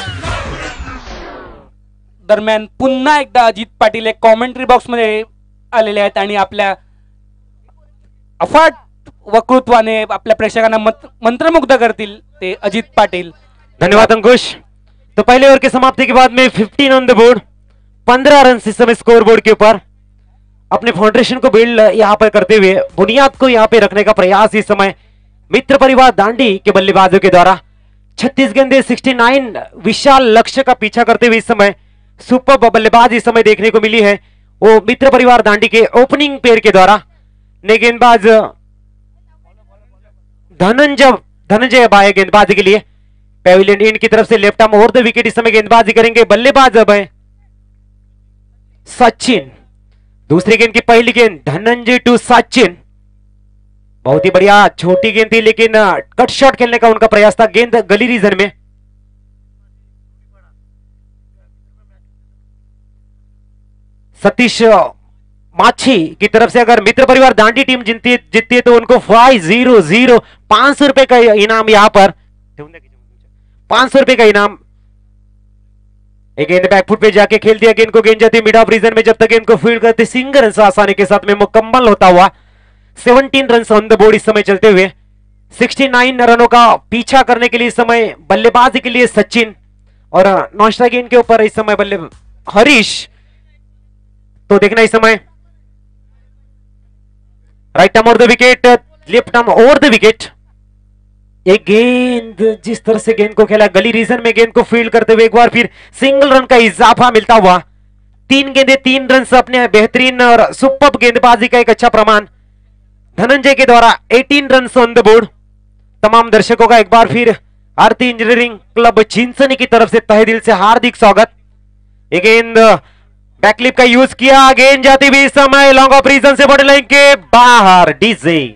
S3: दरम्यान पुन्हा एकदा अजित पाटील एक कॉमेंट्री बॉक्स मध्ये आलेले आहेत आणि आपल्या अफाट वक्तृत्वाने आपल्या प्रेक्षकांना मंत्रमुग्ध करतील ते अजित पाटील.
S1: धन्यवाद अंकुश. तो पहले ओवर की समाप्ति के बाद में 15 ऑन द बोर्ड, 15 रन इस समय स्कोर बोर्ड के ऊपर. अपने फाउंडेशन को बिल्ड यहाँ पर करते हुए बुनियाद को यहाँ पे रखने का प्रयास इस समय मित्र परिवार दांडी के बल्लेबाजों के द्वारा. 36 गेंदे 69 विशाल लक्ष्य का पीछा करते हुए इस समय सुपर बल्लेबाज इस समय देखने को मिली है. वो मित्र परिवार दांडी के ओपनिंग पेयर के द्वारा ने गेंदबाज धनंजय बाय गेंदबाजी के लिए। पेविलियन इन की तरफ से left arm over the wicket इस समय गेंदबाजी करेंगे। बल्लेबाज अब है सचिन। दूसरी गेंद की पहली गेंद धनंजय टू सचिन। बहुत ही बढ़िया छोटी गेंद थी लेकिन कट शॉट खेलने का उनका प्रयास था। गेंद गली रीजन में। सतीश माछी की तरफ से अगर मित्र परिवार दांडी टीम जीतती है तो उनको 500 500 रुपए का इनाम यहां पर 500 रुपए का इनाम। एक गेंद बैकफुट पे जाके खेल दिया गेंद को। गेंद जाती मिड ऑफ रीजन में। जब तक गेंद को फील्ड करते सिंगल रन आसानी के साथ में मुकम्मल होता हुआ 17 रन ऑन द बोर्ड इस समय चलते हुए। 69 रनों का पीछा करने के लिए इस समय बल्लेबाजी के लिए सचिन और नॉन स्ट्राइक गेंद के ऊपर इस समय बल्ले हरीश। तो देखना इस समय right arm over the wicket, left arm over the wicket. एक गेंद जिस तरह से गेंद को खेला गली रीजन में गेंद को फील्ड करते हुए एक बार फिर सिंगल रन का इजाफा मिलता हुआ। 3 गेंदे 3 रन अपने बेहतरीन और सुपर्ब गेंदबाजी का एक अच्छा प्रमाण धनंजय के द्वारा। 18 रन ऑन द बोर्ड। तमाम दर्शकों का एक बार फिर आरती इंजीनियरिंग क्लब चिंचनी की तरफ से तहे दिल से हार्दिक स्वागत। एक गेंद बैकलिप का यूज किया। गेंद जाती भी इस समय लॉन्ग ऑफ रीजन से बॉडी लाइन के बाहर। DJ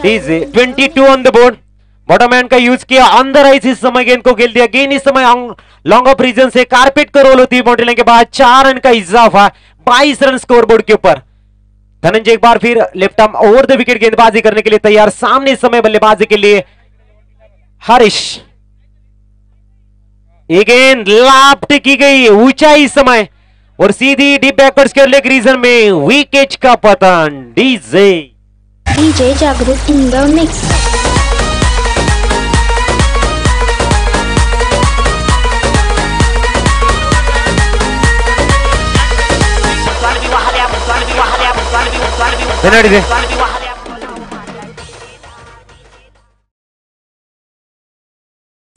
S1: DJ 22 on the board. बॉटमैन का यूज किया। अंदर आई इस समय गेंद को खेल दिया। गेंद इस समय लॉन्ग ऑफ रीजन से कारपेट को रोल होती है बॉडी लाइन के बाद। 4 रन का इजाफा 22 रन स्कोर बोर्ड के ऊपर। धनंजय एक बार फिर left arm over the wicket गेंदबाजी करने के लिए तैयार। सामने इस समय बल्लेबाजी के लिए हरीश। एक गेंद लाफ्ट की गई ऊंचाई इस समय और सीधी डीप बैकवर्ड्स के लेग रीजन में विकेट का पतन।
S4: DJ Jagrut in the mix.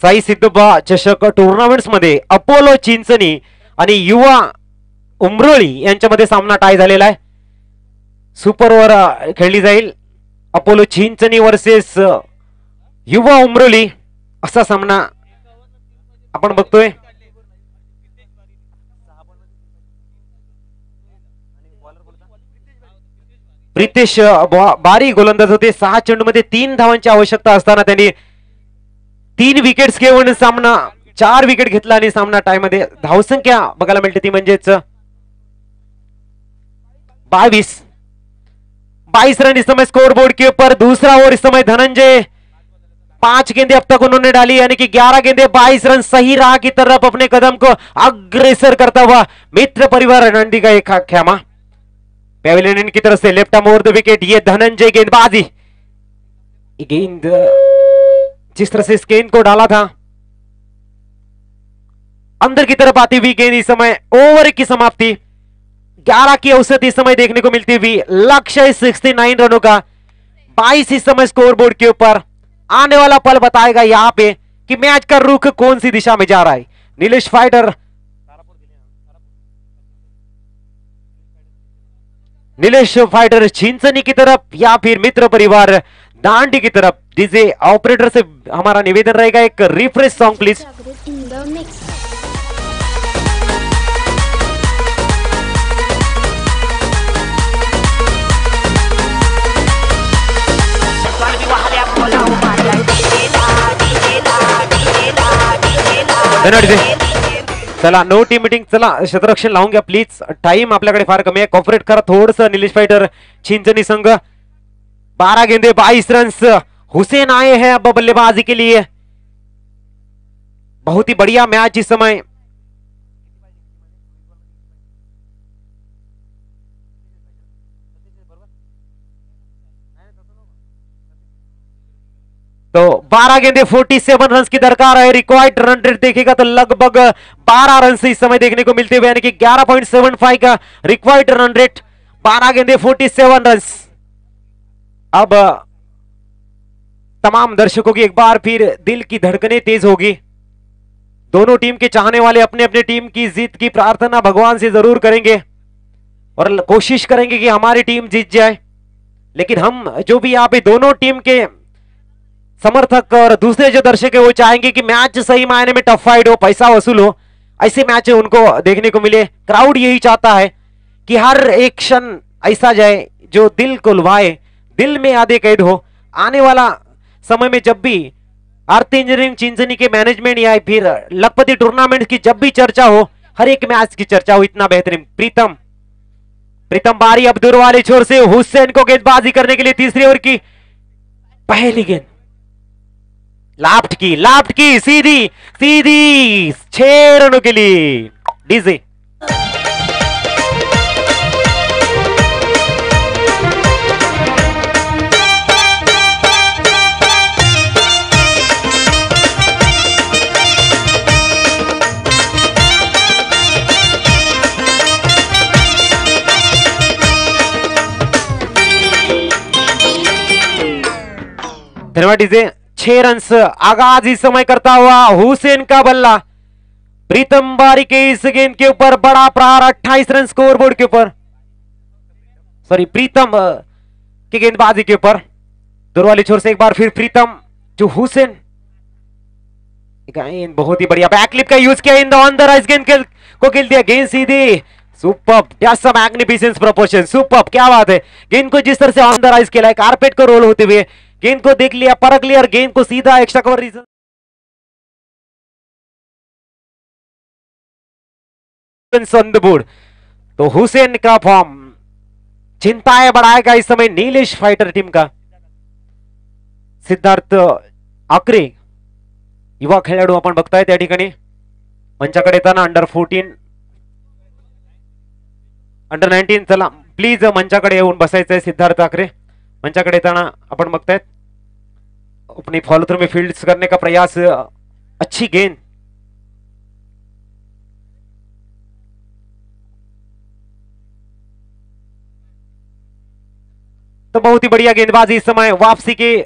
S1: Sai Siddhoba चषक टुर्नामेंट्स मध्ये अपोलो चिंचणी आणि युवा उमरोळी यांच्यामध्ये सामना टाय झालेला आहे। सुपर ओव्हर खेळली जाईल। अपोलो चिंचणी वर्सेस युवा उमरोली असा सामना आपण बघतोय। प्रितेश बारी गोलंदाज होते। 6 चेंडूमध्ये 3 धावांची आवश्यकता असताना त्यांनी 3 विकेट्स घेऊन सामना 4 विकेट घेतला आणि सामना टाय मध्ये धावसंख्या बघायला मिळते ती म्हणजेच 22 रन इस समय स्कोर बोर्ड के ऊपर। दूसरा ओवर इस समय धनंजय 5 गेंदे अब तक उन्होंने डाली यानी कि 11 गेंदे 22 रन सही राह की तरफ अपने कदम को अग्रेसर करता हुआ मित्र परिवार रणडी का एक खेमा। पेविलियन की तरफ से left arm over the wicket ये धनंजय गेंदबाजी। गेंद जिस तरह से इस गेंद को डाला था अंदर की तरफ आती हुई गेंद इस समय ओवर की समाप्ति। 11 की औसत इस समय देखने को मिलती हुई। लक्ष्य 69 रनों का। 22 इस समय स्कोर बोर्ड के ऊपर। आने वाला पल बताएगा यहां पे कि मैच का रुख कौन सी दिशा में जा रहा है। नीलेश फाइटर चिंचनी की तरफ या फिर मित्र परिवार दांडी की तरफ। डीजे ऑपरेटर से हमारा निवेदन रहेगा एक refresh song please.
S4: Jagrut in the mix.
S1: चला नो टीम मीटिंग। चला क्षेत्ररक्षण लावून घ्या प्लीज। टाइम आपल्याकडे फार कमी आहे। कॉपरेट करा थोडस निलेश फाइटर चिंचनी संघ। 12 गेंदे 22 रन। हुसैन आए हैं अब बल्लेबाजी के लिए। बहुत ही बढ़िया मैच इस समय। तो 12 गेंदे 47 रन की दरकार है। रिक्वायर्ड रन रेट देखेगा तो लगभग 12 रन से इस समय देखने को मिलते हुए यानी कि 11.75 का रिक्वायर्ड रन रेट। 12 गेंदे 47 रन। अब तमाम दर्शकों की एक बार फिर दिल की धड़कनें तेज होगी। दोनों टीम के चाहने वाले अपने अपने टीम की जीत की प्रार्थना भगवान से जरूर करेंगे और कोशिश करेंगे कि हमारी टीम जीत जाए। लेकिन हम जो भी यहाँ पे दोनों टीम के समर्थक और दूसरे जो दर्शक है वो चाहेंगे कि मैच सही मायने में टफ फाइट हो, पैसा वसूल हो, ऐसे मैच उनको देखने को मिले। क्राउड यही चाहता है कि हर एक क्षण ऐसा जाए जो दिल को लुभाए, दिल में यादें कैद हो। आने वाला समय में जब भी आरती इंजीनियरिंग चिंचनी के मैनेजमेंट या फिर लखपति टूर्नामेंट की जब भी चर्चा हो, हर एक मैच की चर्चा हो, इतना बेहतरीन। प्रीतम बारी अब दूर वाले छोर से हुसैन को गेंदबाजी करने के लिए तीसरी ओवर की पहली गेंद लाफ्ट की सीधी 6 रनों के लिए डीजे। धन्यवाद डीजे। 6 रन आगाज इस समय करता हुआ हुसैन का बल्ला। प्रीतम बारी के इस गेंद के ऊपर बड़ा प्रहार, 28 रन स्कोर बोर्ड के ऊपर, सॉरी प्रीतम की गेंदबाजी के ऊपर। दूर वाली छोर से एक बार फिर प्रीतम जो हुसैन, बहुत ही बढ़िया बैकलिप का यूज किया in the on the rise गेंद को खेल दिया। गेंद सीधी, superb, just magnificence proportion, superb, क्या बात है। गेंद को जिस तरह से ऑन द राइज खेला है, कारपेट को रोल होते हुए गेंद को देख लिया, परख लिया और गेंद को सीधा extra cover region on the board. तो हुसैन का फॉर्म चिंताएं बढ़ाएगा इस समय नीलेश फाइटर टीम का। सिद्धार्थ आकरे युवा खेळाडू आपण बघताय त्या ठिकाणी मंचाकडे येताना अंडर 14 अंडर 19, चला प्लीज मंचाकडे येऊन बसायचंय। सिद्धार्थ आकरे मंचाकडे येताना आपण बघतायत अपनी फॉलो थ्रू में फील्ड्स करने का प्रयास, अच्छी गेंद। तो बहुत ही बढ़िया गेंदबाजी इस समय, वापसी की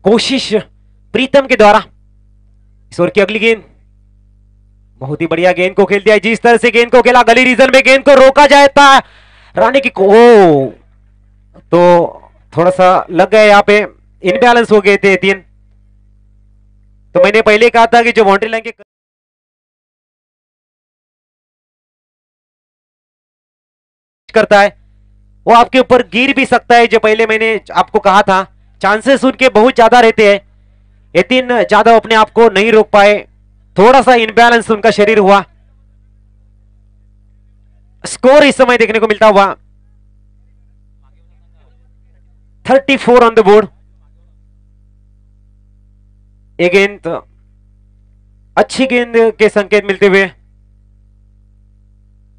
S1: कोशिश प्रीतम के द्वारा। इस ओवर की अगली गेंद, बहुत ही बढ़िया गेंद को खेल दिया। जिस तरह से गेंद को खेला, गली रीजन में गेंद को रोका जाता है, रानी की तो थोड़ा सा लग गया, यहाँ पे इनबैलेंस हो गए थे 3। तो मैंने पहले कहा था कि जो बाउंड्री लाइन के करता है वो आपके ऊपर गिर भी सकता है। जो पहले मैंने आपको कहा था, चांसेस उनके बहुत ज्यादा रहते हैं। यतीन जादव अपने आप को नहीं रोक पाए, थोड़ा सा इनबैलेंस उनका शरीर हुआ। स्कोर इस समय देखने को मिलता हुआ 34 ऑन द बोर्ड। ये गेंद अच्छी गेंद के संकेत मिलते हुए,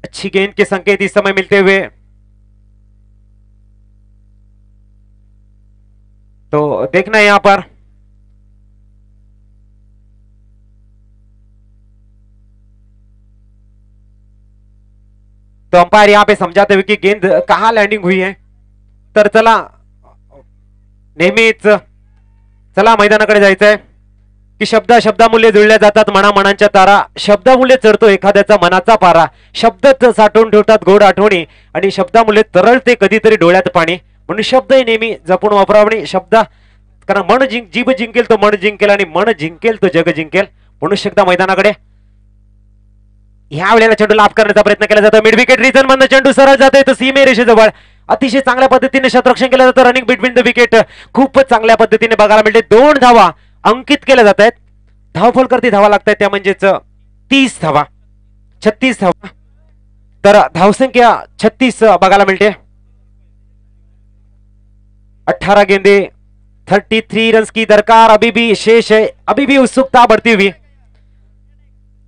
S1: अच्छी गेंद के संकेत इस समय मिलते हुए, तो देखना है यहां पर तो अंपायर यहां पे समझाते हुए कि गेंद कहां लँडिंग हुई है। तर चला नेहमीच चला मैदानाकडे जायचंय की शब्दामूल्य जुळल्या जातात मनाच्या तारा। शब्दामूल्य चढतो एखाद्याचा मनाचा पारा, शब्दच साठवून ठेवतात गोड आठवणी आणि शब्दामूल्य तरळते कधीतरी डोळ्यात पाणी। म्हणून शब्द नेहमी जपून वापरावे। शब्द कारण मन जीभ जिंकेल तो मन जिंकेल आणि मन जिंकेल तो जग जिंकेल। म्हणून एकदा मैदानाकडे ह्या वेळेला चेंडू लाभ करण्याचा प्रयत्न केला जातो। मिड विकेट रिजन मधून चेंडू सरळ जातोय तो सीमे रेषेजवळ। अतिशय चांगल्या पद्धतीने क्षेत्ररक्षण केलं जातं। रनिंग बिटवीन द विकेट खूपच चांगल्या पद्धतीने बघायला मिळते। 2 धावा अंकित केल्या जात आहेत। धावफल करती धावा लागतात त्या म्हणजेच 30 धावा, 36 धावा, तर धावसंख्या 36 बघायला मिळते। 18 गेंदे, 33 रन की दरकार अभी भी शेष है, अभी भी उत्सुकता बढ़ती हुई।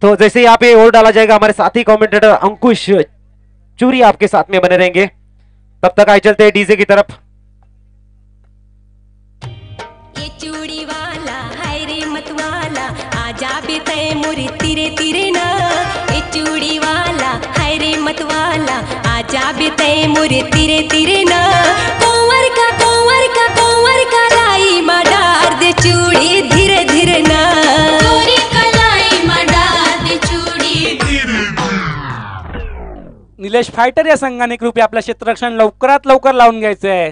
S1: तो जैसे यहाँ पे ओवर डाला जाएगा हमारे साथी कमेंटेटर अंकुश चूरी आपके साथ में बने रहेंगे। तब तक आए चलते हैं डीजे की तरफ।
S7: ये चूड़ी वाला हाय रे मत वाला आजा बेते मुरी तिरे तिरे ना। ये चूड़ी वाला हाय रे मत वाला आजा बेते मुरी तिरे तिरे ना। कोवर का लाई मा डार दे चूड़ी धीरे धीरे ना। चूड़ी कलाई मा डार
S3: निलेश फायटर या संघाने कृपया आपलं क्षेत्ररक्षण लवकरात लवकर लावून घ्यायचं आहे.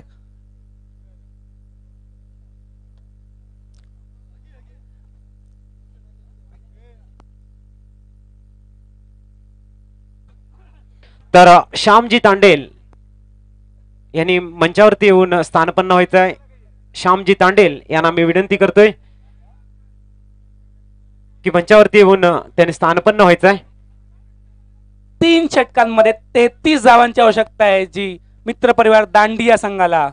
S1: तर श्यामजी तांडेल यांनी मंचावरती येऊन स्थानपन्न व्हायचं आहे. श्यामजी तांडेल यांना मी विनंती करतोय की मंचावरती येऊन त्यांनी स्थानपन्न व्हायचं आहे.
S3: 3 षटकांमध्ये 33 धावांची आवश्यकता आहे जी मित्रपरिवार दांडी या संघाला.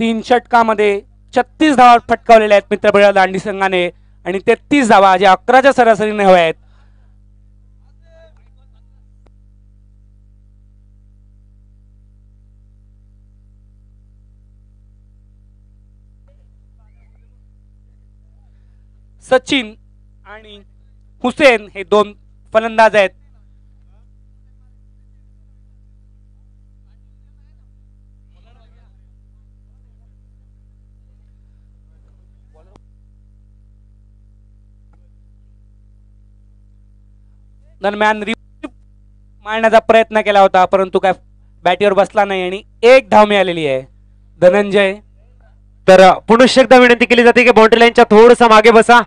S3: 3 षटकामध्ये 36 धावा फटकावलेल्या आहेत मित्रपरिवार दांडी संघाने आणि 33 धावा ज्या 11च्या सरासरीने हव्या आहेत. सचिन आणि हुसेन हे 2 फलंदाज आहेत. दरम्यान मारण्याचा प्रयत्न केला होता परंतु काय बॅटीवर बसला नाही आणि 1 धाव मिळालेली आहे. धनंजय
S1: तर पुनश्च एकदा विनंती केली जाते की बाउंड्री लाईनच्या थोडंसं मागे बसा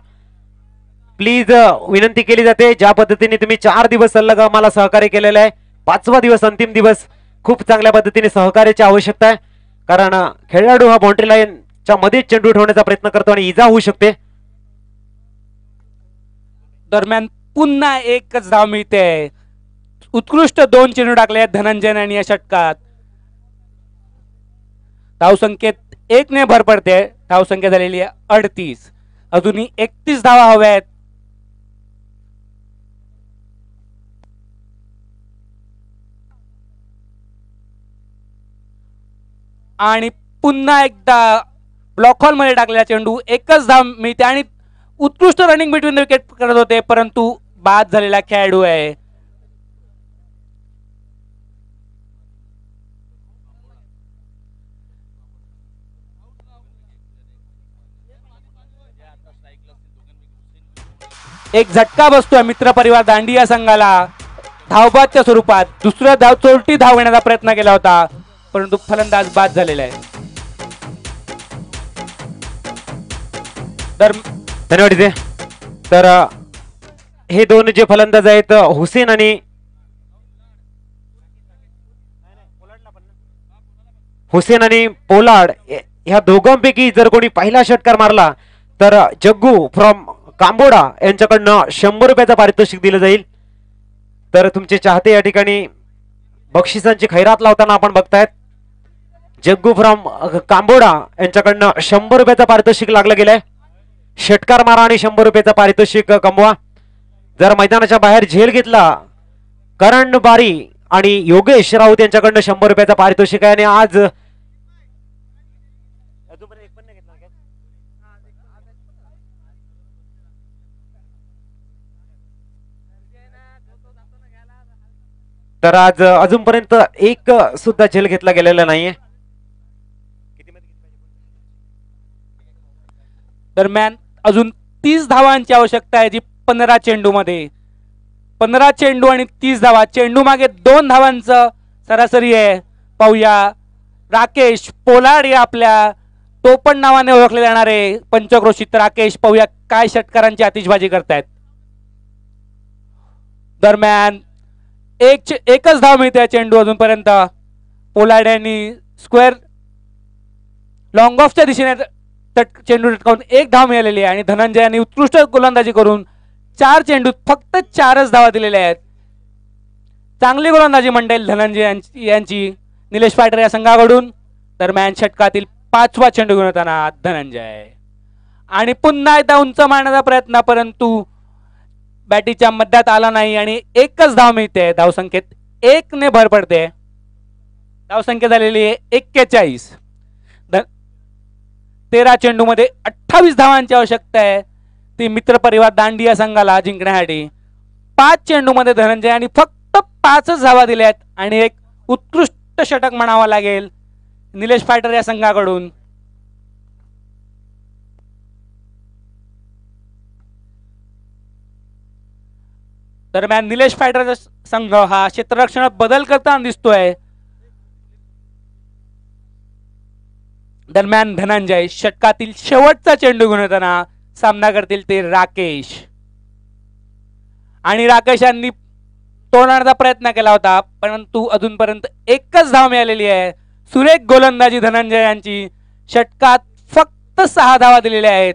S1: प्लीज. विनंती केली जाते ज्या पद्धतीने तुम्ही 4 दिवस सलग आम्हाला सहकार्य केलेलं आहे. 5वा दिवस अंतिम दिवस खूप चांगल्या पद्धतीने सहकार्याची आवश्यकता आहे कारण खेळाडू हा बाउंड्री लाईनच्या मध्ये चेंडू ठेवण्याचा प्रयत्न करतो आणि इजा होऊ शकते.
S3: दरम्यान पुन्हा 1च धाव मिळते. उत्कृष्ट 2 चेंडू टाकले आहेत धनंजय यांनी या षटकात. धावसंख्येत 1 ने भर पडते. धावसंख्या झालेली आहे 38. अजूनही 31 धावा हव्या आहेत. आणि पुन्हा एकदा ब्लॉक हॉल मध्ये टाकलेला चेंडू 1च धाव मिळते आणि उत्कृष्ट रनिंग बिटवीन विकेट करत होते परंतु बाद झालेला खेळाडू आहे. एक झटका बसतोय मित्रपरिवार दांडी या संघाला धावबादच्या स्वरूपात. दुसऱ्या चोरटी धाव घेण्याचा प्रयत्न केला होता परंतु फलंदाज बाद झालेला आहे.
S1: धन्यवाद इथे. तर हे 2 जे फलंदाज आहेत हुसेन आणि पोलार्ड ह्या दोघांपैकी जर कोणी पहिला षटकार मारला तर जग्गू फ्रॉम कांबोडा यांच्याकडनं 100 रुपयाचं पारितोषिक दिलं जाईल. तर तुमचे चाहते या ठिकाणी बक्षिसांची खैरात लावताना आपण बघतायत. जग्गू फ्रॉम कांबोडा यांच्याकडनं 100 रुपयाचं पारितोषिक लागलं गेलंय. षटकार मारा आणि 100 रुपयाचं पारितोषिक कमवा. जर मैदानाच्या बाहेर झेल घेतला करण बारी आणि योगेश राऊत यांच्याकडनं 100 रुपयाचं पारितोषिक आहे आणि आज तर आज अजूनपर्यंत एक सुद्धा झेल घेतला गेलेला नाहीये.
S3: दरम्यान अजून 30 धावांची आवश्यकता आहे जी 15 चेंडू मध्ये. 15 चेंडू आणि 30 धावा. चेंडू मागे 2 धावांचं सरासरी आहे. पाहूया राकेश पोलार्ड या आपल्या टोपण नावाने ओळखले जाणारे पंचक्रोशीत राकेश पाहूया काय षटकारांची आतिषबाजी करतायत. दरम्यान एकच धाव मिळते चेंडू अजूनपर्यंत. पोलार्ड यांनी स्क्वेअर लॉंग ऑफच्या दिशेने चेंडू टटकावून 1 धाव मिळालेली आहे आणि धनंजय यांनी उत्कृष्ट गोलंदाजी करून 4 चेंडूत फक्त 4च धावा दिलेल्या आहेत. चांगली गोलंदाजी म्हणता धनंजय यांची निलेश फायटर या संघाकडून. दरम्यान षटकातील 5वा चेंडू घेऊन येताना धनंजय आणि पुन्हा एकदा उंच मारण्याचा प्रयत्न परंतु बॅटीच्या मध्यात आला नाही आणि 1च धाव मिळते. धावसंख्येत 1 ने भर पडते. धावसंख्या झालेली आहे 41. 13 चेंडू मध्ये 28 धावांची आवश्यकता आहे ती मित्रपरिवार दांडी या संघाला जिंकण्यासाठी. 5 चेंडू मध्ये धनंजय आणि फक्त 5च धावा दिल्यात आणि एक उत्कृष्ट षटक म्हणावा लागेल निलेश फायटर या संघाकडून.
S5: दरम्यान निलेश फायटरचा संघ हा क्षेत्ररक्षणात बदल करताना दिसतोय. दरम्यान धनंजय षटकातील शेवटचा चेंडू घेऊन येताना सामना करतील ते राकेश. आणि राकेश यांनी तोडण्याचा प्रयत्न केला होता, परंतु अजूनपर्यंत एकच धाव मिळालेली आहे. सुरेख गोलंदाजी धनंजय यांची. षटकात फक्त 6 धावा दिलेल्या आहेत.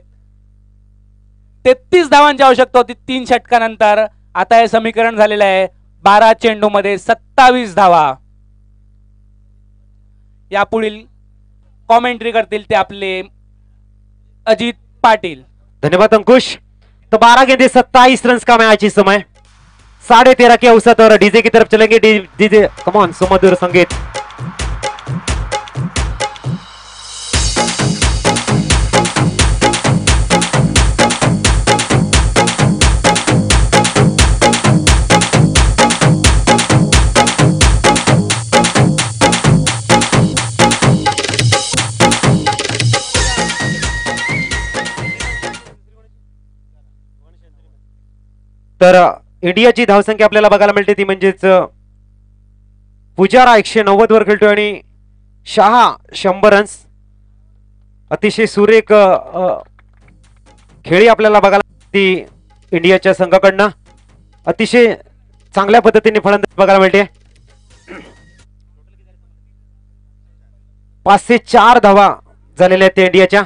S5: 33 धावांची आवश्यकता होती 3 षटकानंतर. आता हे समीकरण झालेलं आहे 12 चेंडू मध्ये 27 धावा. यापुढील कॉमेंट्री करतील ते आपले अजित पाटिल.
S1: धन्यवाद अंकुश. तो 12 गेंदे 27 रन का मैच इस समय 13.5 के औसत और डीजे की तरफ चलेंगे. डीजे कमॉन सुमधुर संगीत. तर इंडियाची धावसंख्या आपल्याला बघायला मिळते ती म्हणजेच पुजारा 190 वर खेळतोय आणि शहा 100 रन्स. अतिशय सुरेख खेळी आपल्याला बघायला ती इंडियाच्या संघाकडनं. अतिशय चांगल्या पद्धतीने फलंदाजी बघायला मिळते. 504 धावा झालेल्या आहेत इंडियाच्या.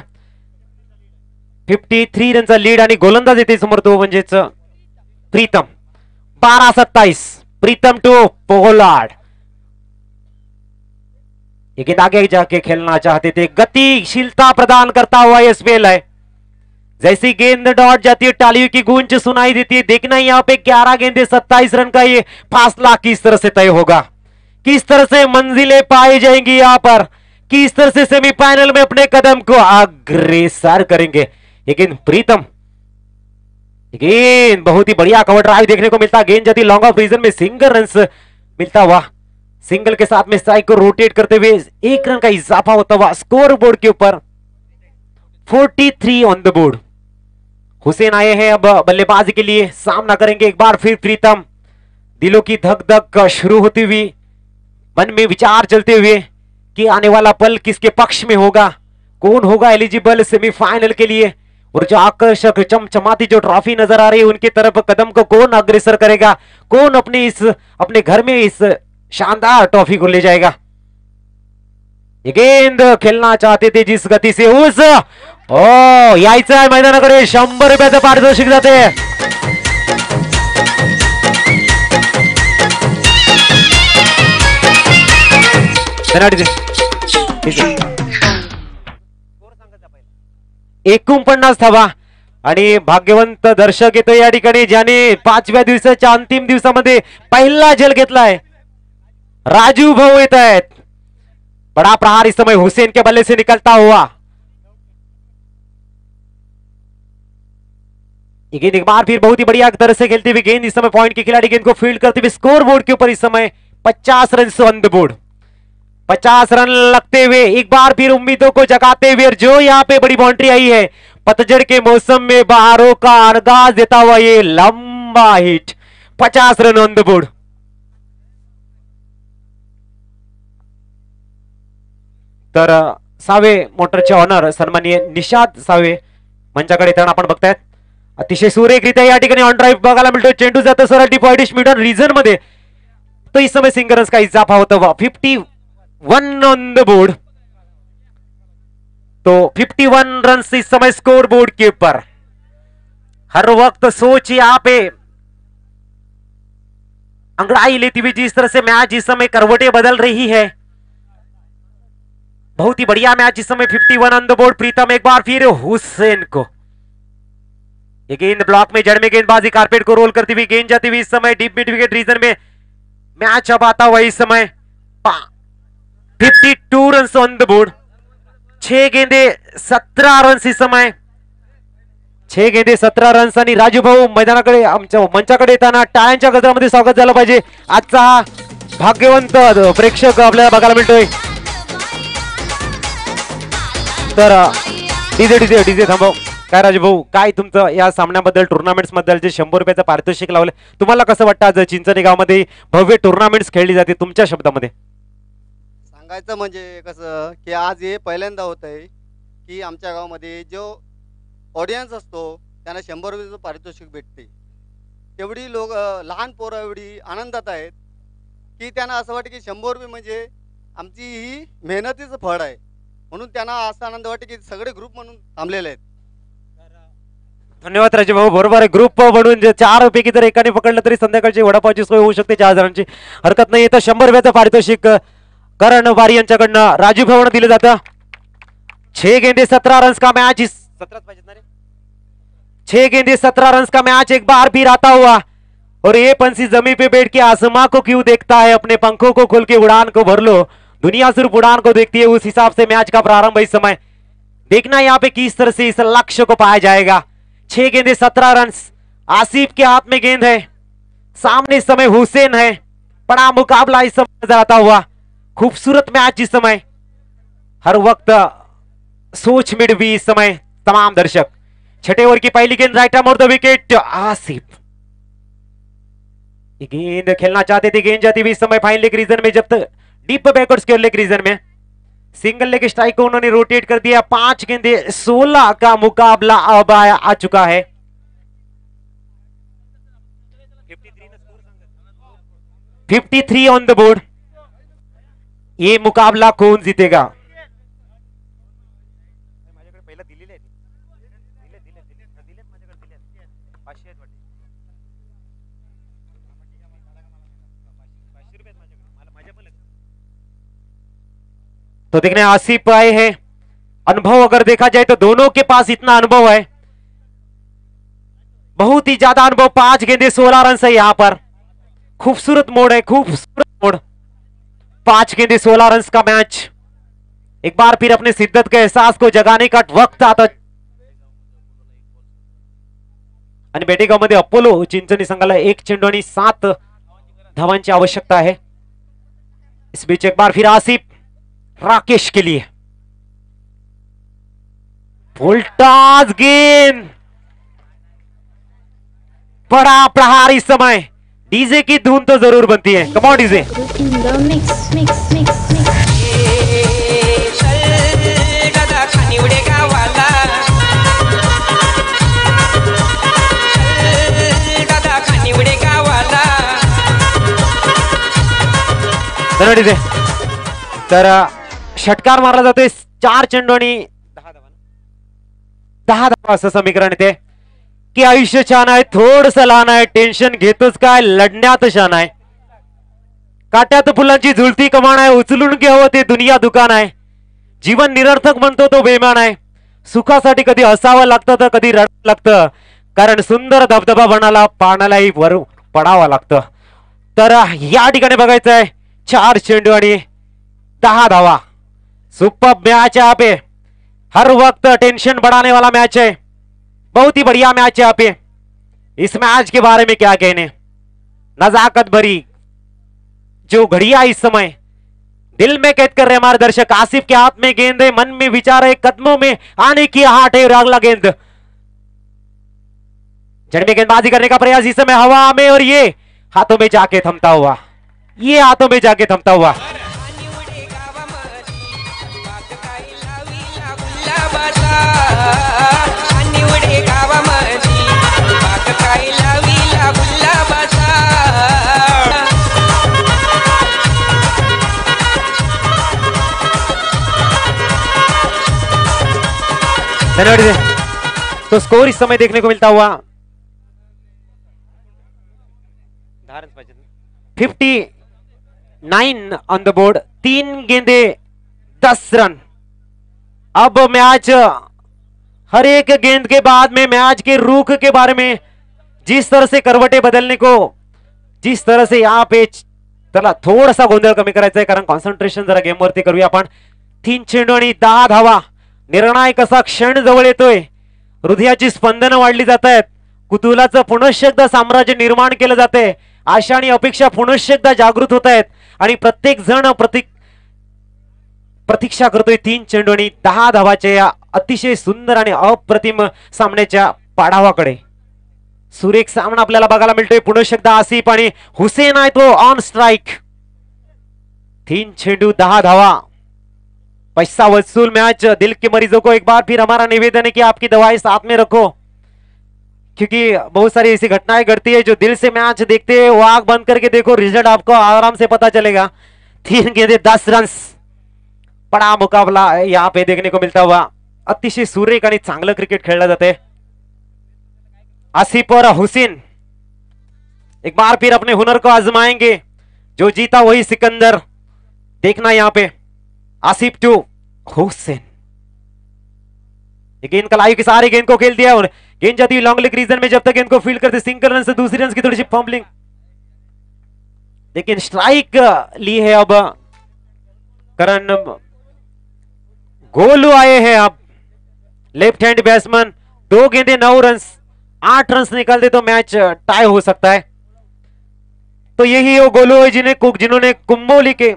S1: 53 रनचा लीड आणि गोलंदाज येते समोर तो म्हणजेच प्रीतम. 12-27 Pritam to Pollard. ये गेंद आगे जाके खेलना चाहते थे. गतिशीलता प्रदान करता हुआ ये स्पेल है. जैसी गेंद डॉट जाती है तालियों की गूंज सुनाई देती है. देखना यहाँ पे 11 गेंदे 27 रन का ये फासला किस तरह से तय होगा, किस तरह से मंजिलें पाई जाएंगी यहाँ पर, किस तरह से सेमीफाइनल में अपने कदम को अग्रसर करेंगे. लेकिन प्रीतम गेंद बहुत ही बढ़िया कवर ड्राइव देखने को मिलता. गेंद जाती लॉन्ग ऑफ रीजन में सिंगल रन मिलता हुआ. सिंगल के साथ में स्ट्राइक को रोटेट करते हुए 1 रन का इजाफा होता हुआ स्कोर बोर्ड के ऊपर 43 ऑन द बोर्ड. हुसैन आए हैं अब बल्लेबाजी के लिए. सामना करेंगे एक बार फिर प्रीतम. दिलों की धक धक शुरू होती हुई, मन में विचार चलते हुए कि आने वाला पल किसके पक्ष में होगा, कौन होगा एलिजिबल सेमीफाइनल के लिए. और जो आकर्षक चमचमाती जो ट्रॉफी नजर आ रही है उनकी तरफ कदम को कौन अग्रसर करेगा, कौन अपने घर में इस शानदार ट्रॉफी को ले जाएगा. ये गेंद खेलना चाहते थे जिस गति से उस यायचं आहे मैदानाकडे. 100 रुपयाचं पारितोषिक जाते. एकूण 50 धावा आणि भाग्यवंत दर्शक येतो या ठिकाणी ज्याने 5व्या दिवसाच्या अंतिम दिवसामध्ये पहिला झेल घेतलाय. राजू भाऊ येत आहेत. बड़ा प्रहार इस समय हुसैन के बल्ले से निकलता हुआ. ये गेंद एक बार फिर बहुत ही बढ़िया तरह से खेलते हुए गेंद इस समय पॉइंट के खिलाड़ी गेंद को फील्ड करते हुए स्कोर बोर्ड के ऊपर इस समय 50 run on the board. 50 run लगते हुए एक बार फिर उम्मीदों को जगाते हुए जो यहां पे बड़ी बाउंड्री आई है पतझड़ के मौसम में बहारों का अंदाज देता हुआ ये लंबा hit. 50 run on the board. तर सावे मोटरचे ऑनर सन्माननीय निषाद सावे मंचाकडे येताना आपण बघतायत. अतिशय सुरेखरित्या या ठिकाणी ऑन ड्राइव्ह बघायला मिळतो. चेंडू जातो सरळ डीप वाइडिश मिडल रीजन मध्ये. तो इस समय सिंगल रन्स का इजाफा होता हुआ 51 ऑन द बोर्ड. तो 51 रन इस समय स्कोर बोर्ड के ऊपर. हर वक्त सोच यहाँ पे अंगड़ाई लेती हुई जिस तरह से मैच इस समय करवटें बदल रही है. बहुत ही बढ़िया मैच इस समय 51 ऑन द बोर्ड. प्रीतम एक बार फिर हुसैन को. ये गेंद ब्लॉक में जड़ में गेंदबाजी कारपेट को रोल करती हुई गेंद जाती हुई इस समय डीप मिड विकेट रीजन में मैच अब आता हुआ इस समय 52 रन ऑन द बोर्ड. 6 गेंदे 17 रन इस समय. 6 गेंदे 17 रन. आणि राजू भाऊ मैदानाकडे आमच्या मंचाकडे येताना टाळ्यांच्या गजरामध्ये स्वागत झालं पाहिजे. आजचा हा भाग्यवंत प्रेक्षक आपल्याला बघायला मिळतोय. तर डीजे थांबव. काय राजभाऊ, काय तुमचं या सामन्याबद्दल, टुर्नामेंट्स बद्दल जे 100 रुपयाचं पारितोषिक लावले, तुम्हाला कसं वाटतं आज चिंचणी गावामध्ये भव्य टुर्नामेंट्स खेळली जाते? तुमच्या शब्दामध्ये
S8: सांगायचं म्हणजे कसं की आज हे पहिल्यांदा होत आहे की आमच्या गावामध्ये जो ऑडियन्स असतो त्यांना 100 रुपयाचं पारितोषिक भेटते. तेवढी लोक लहान पोरं एवढी आनंदात आहेत की त्यांना असं वाटतं की 100 रुपये म्हणजे आमची ही मेहनतीचं फळ आहे, म्हणून त्यांना असा आनंद वाटते की सगळे ग्रुप म्हणून थांबलेले आहेत.
S1: धन्यवाद राजे भाऊ. बरोबर आहे, ग्रुप बनवून 4 पैकी जर एकाने पकडलं तरी संध्याकाळची वडापावची सोय होऊ शकते 4 जणांची, हरकत नाही. तर 100 रुपयाचं पारितोषिक करण वारी यांच्याकडनं राजू भाऊन दिलं जातं. 6 गेंदे 17 रन्स का मैच, 6 गेंदे 17 रन्स का मैच एक बार फिर आता हुआ, और ये पंछी जमीन पे बैठ के आसमां को क्यों देखता है, अपने पंखों को खोल के उड़ान को भर लो, दुनिया सिर्फ उड़ान को देखती है. उस हिसाब से मैच का प्रारंभ इस समय देखना यहाँ पे किस तरह से इस लक्ष्य को पाया जाएगा. 6 गेंदे 17 रन्स, आसिफ के हाथ में गेंद है, सामने इस समय हुसैन है. बड़ा मुकाबला इस समय नजर आता हुआ, खूबसूरत मैच इस समय, हर वक्त सोच मिड भी इस समय तमाम दर्शक. 6 ओवर की पहली गेंद राइट आर्म और द विकेट. आसिफ गेंद खेलना चाहते थे, गेंद जाती हुई इस समय फाइन लेग रीजन में, जब तक deep backward square leg region में सिंगल लेग स्ट्राइक को उन्होंने रोटेट कर दिया. 5 गेंदे 16 का मुकाबला अब आ चुका है. 53 ऑन द बोर्ड. ये मुकाबला कौन जीतेगा? तो देखने आसिफ आए हैं. अनुभव अगर देखा जाए तो दोनों के पास इतना अनुभव है, बहुत ही ज्यादा अनुभव. 5 गेंदे 16 रन है यहां पर. खूबसूरत मोड़ है, खूबसूरत मोड़. 5 गेंदे 16 रन का मैच एक बार फिर अपने शिद्दत के एहसास को जगाने का वक्त आता. आणि बेटेगाव मध्ये अपोलो चिंचणी संघाला 1 चेंडू आणि 7 धावांची आवश्यकता है. इस बीच एक बार फिर आसिफ राकेश के लिए वोल्टाज गेंद, बड़ा प्रहार इस समय. डीजे की धुन तो जरूर बनती है. Come on DJ.
S4: In the mix.
S1: DJ. तर षटकार मारला जातोय. 4 चेंडू आणि 10 धावा असं समीकरण येते की आयुष्य छान आहे, थोडस लहान आहे, टेन्शन घेतोच काय, लढण्यात शान आहे. काट्यात फुलांची झुलती कमान आहे, उचलून घ्यावं ते दुनिया दुकान आहे. जीवन निरर्थक म्हणतो तो बेमान आहे. सुखासाठी कधी हसावं लागतं तर कधी रडावं लागतं, कारण सुंदर धबधबा बनाला पाण्यालाही वर पडावं लागतं. तर या ठिकाणी बघायचं आहे 4 चेंडू आणि 10 धावा. सुपर मैच है यहाँ पे, हर वक्त टेंशन बढ़ाने वाला मैच है, बहुत ही बढ़िया मैच है यहाँ पे. इस मैच के बारे में क्या कहने, नजाकत भरी जो घड़िया इस समय दिल में कैद कर रहे हमारे दर्शक. आसिफ के हाथ में गेंद है, मन में विचार है, कदमों में आने की हाट है. अगला गेंद जड़ में गेंदबाजी करने का प्रयास इस समय हवा में, और ये हाथों में जाके थमता हुआ, ये हाथों में जाके थमता हुआ. तो स्कोर इस समय देखने को मिलता हुआ 59 ऑन द बोर्ड. 3 गेंदे 10 रन. अब मैच हर एक गेंद के बाद में मैच के रुख के बारे में, जिस तरह से करवटे बदलने को, जिस तरह से यहाँ पे चला थोडासा गोंधळ कमी करायचा आहे, कारण कॉन्सन्ट्रेशन जरा गेम वरती करूया आपण. 3 चेंडू आणि 10 धावा. निर्णायक असा क्षण जवळ येतोय. हृदयाची स्पंदनं वाढली जात आहेत. कुतूहलाचं पुनश्च एकदा साम्राज्य निर्माण केलं जाते. आशा आणि अपेक्षा पुनश्च एकदा जागृत होत आहेत आणि प्रत्येक जण प्रतीक्षा करतोय 3 चेंडू आणि 10 धावाच्या या अतिशय सुंदर आणि अप्रतिम सामन्याच्या पाडावाकडे. सुरेख सामना आपल्याला बघायला मिळतोय. पुन्हा एकदा आसिफ आणि हुसेन आहे तो ऑन स्ट्राइक. 3 चेंडू 10 धावा. पैसा वसूल मैच. दिल के मरीजों को एक बार फिर हमारा निवेदन है कि आपकी दवाई साथ में रखो, क्योंकि बहुत सारी ऐसी घटनाएं घटती है. जो दिल से मैच देखते हैं वो आंख बंद करके देखो, रिजल्ट आपको आराम से पता चलेगा. 3 गेंदे 10 रन. बड़ा मुकाबला यहाँ पे देखने को मिलता हुआ. अतिशय सुरेख आणि चांगलं क्रिकेट खेळलं जाते. आसिफ और हुसैन एक बार फिर अपने हुनर को आजमाएंगे. जो जीता वही सिकंदर. देखना यहाँ पे आसिफ टू हुसैन. गेंद का लाइव के सारे गेंद को खेल दिया और गेंद जाती हुई लॉन्ग लेग रीजन में. जब तक गेंद को फील्ड करते सिंगल रन से दूसरी रन की थोड़ी सी फंबलिंग, लेकिन स्ट्राइक ली है अब करण. गोलू आए हैं अब लेफ्ट हैंड बैट्समैन. 2 गेंदे 9 रन. 8 रन निकाल दे तो मैच टाई हो सकता है. तो यही वो गोलू है जिन्होंने कुंभोली के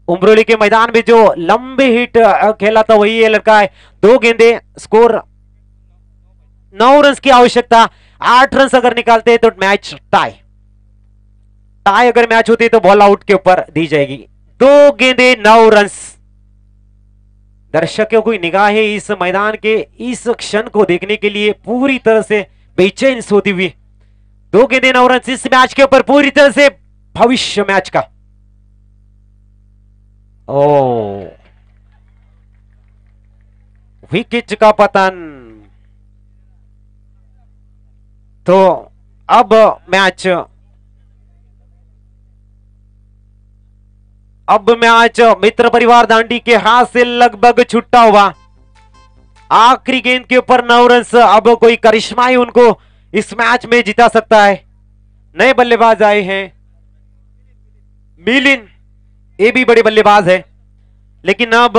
S1: उमरोली के मैदान में जो लंबे हिट खेला था वही ये लड़का है. 2 गेंदे स्कोर 9 रन की आवश्यकता. 8 रन अगर निकालते हैं तो मैच टाई. टाई अगर मैच होती है तो बॉल आउट के ऊपर दी जाएगी. 2 गेंदे 9 रन. दर्शकों की निगाहें इस मैदान के इस क्षण को देखने के लिए पूरी तरह से बेचैन होती हुई. 2 गेंदे 9 रन इस मैच के ऊपर पूरी तरह से भविष्य मैच का. ओ विकेट का पतन. तो अब मैच मित्र परिवार दांडी के हाथ से लगभग छुट्टा हुआ. आखिरी गेंद के ऊपर 9 रन. अब कोई करिश्मा ही उनको इस मैच में जिता सकता है. नए बल्लेबाज आए हैं. मिलिन ये भी बड़े बल्लेबाज है, लेकिन अब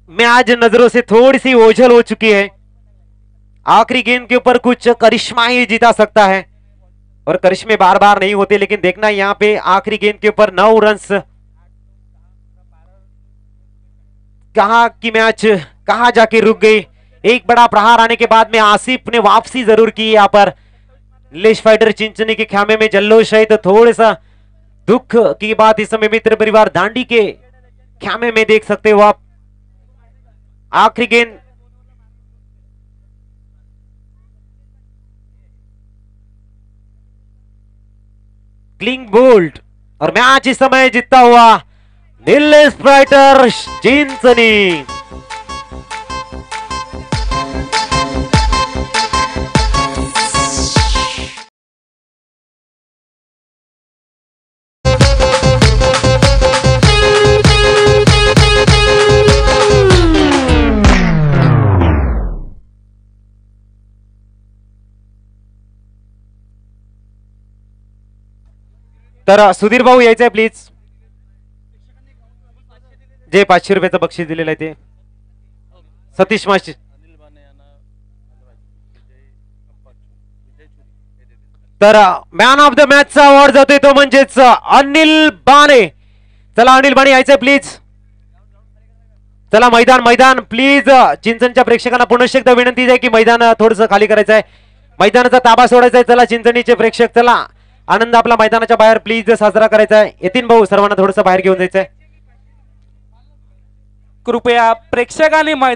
S1: मैच नजरों से थोड़ी सी ओझल हो चुकी है. आखिरी गेंद के ऊपर कुछ करिश्मा ही जिता सकता है, और करिश्मे बार बार नहीं होते. लेकिन देखना यहाँ पे आखिरी गेंद के ऊपर 9 रन. कहां की मैच कहां जाके रुक गई. एक बड़ा प्रहार आने के बाद में आसिफ ने वापसी जरूर की. यहाँ पर नीलेश फाइटर चिंचनी के खामे में जल्लोष है, तो थोड़ा सा दुख की बात इस समय मित्र परिवार दांडी के खामे में देख सकते हो आप. आखिरी गेंद क्लीन बोल्ड, और मैच इस समय जीतता हुआ नीलेश फाइटर चिंचनी. तर सुधीर भाऊ यायचंय प्लीज. जे 500 रुपयाचं बक्षीस दिलेलं आहे ते सतीश माशी. तर मॅन ऑफ द मॅचचा अवॉर्ड जातोय तो म्हणजेच अनिल बाणे. चला अनिल बाणे यायचंय प्लीज. चला मैदान प्लीज. चिंचणच्या प्रेक्षकांना पुन्हा एकदा विनंती आहे की मैदान थोडंसं खाली करायचं आहे. मैदानाचा ताबा सोडायचा आहे. चला चिंचणीचे प्रेक्षक, चला आनंद आपला मैदानाच्या बाहेर प्लीज साजरा करायचा आहे. येतीन भाऊ सर्वांना थोडंसं बाहेर घेऊन जायचंय.
S3: कृपया प्रेक्षकांनी मैदान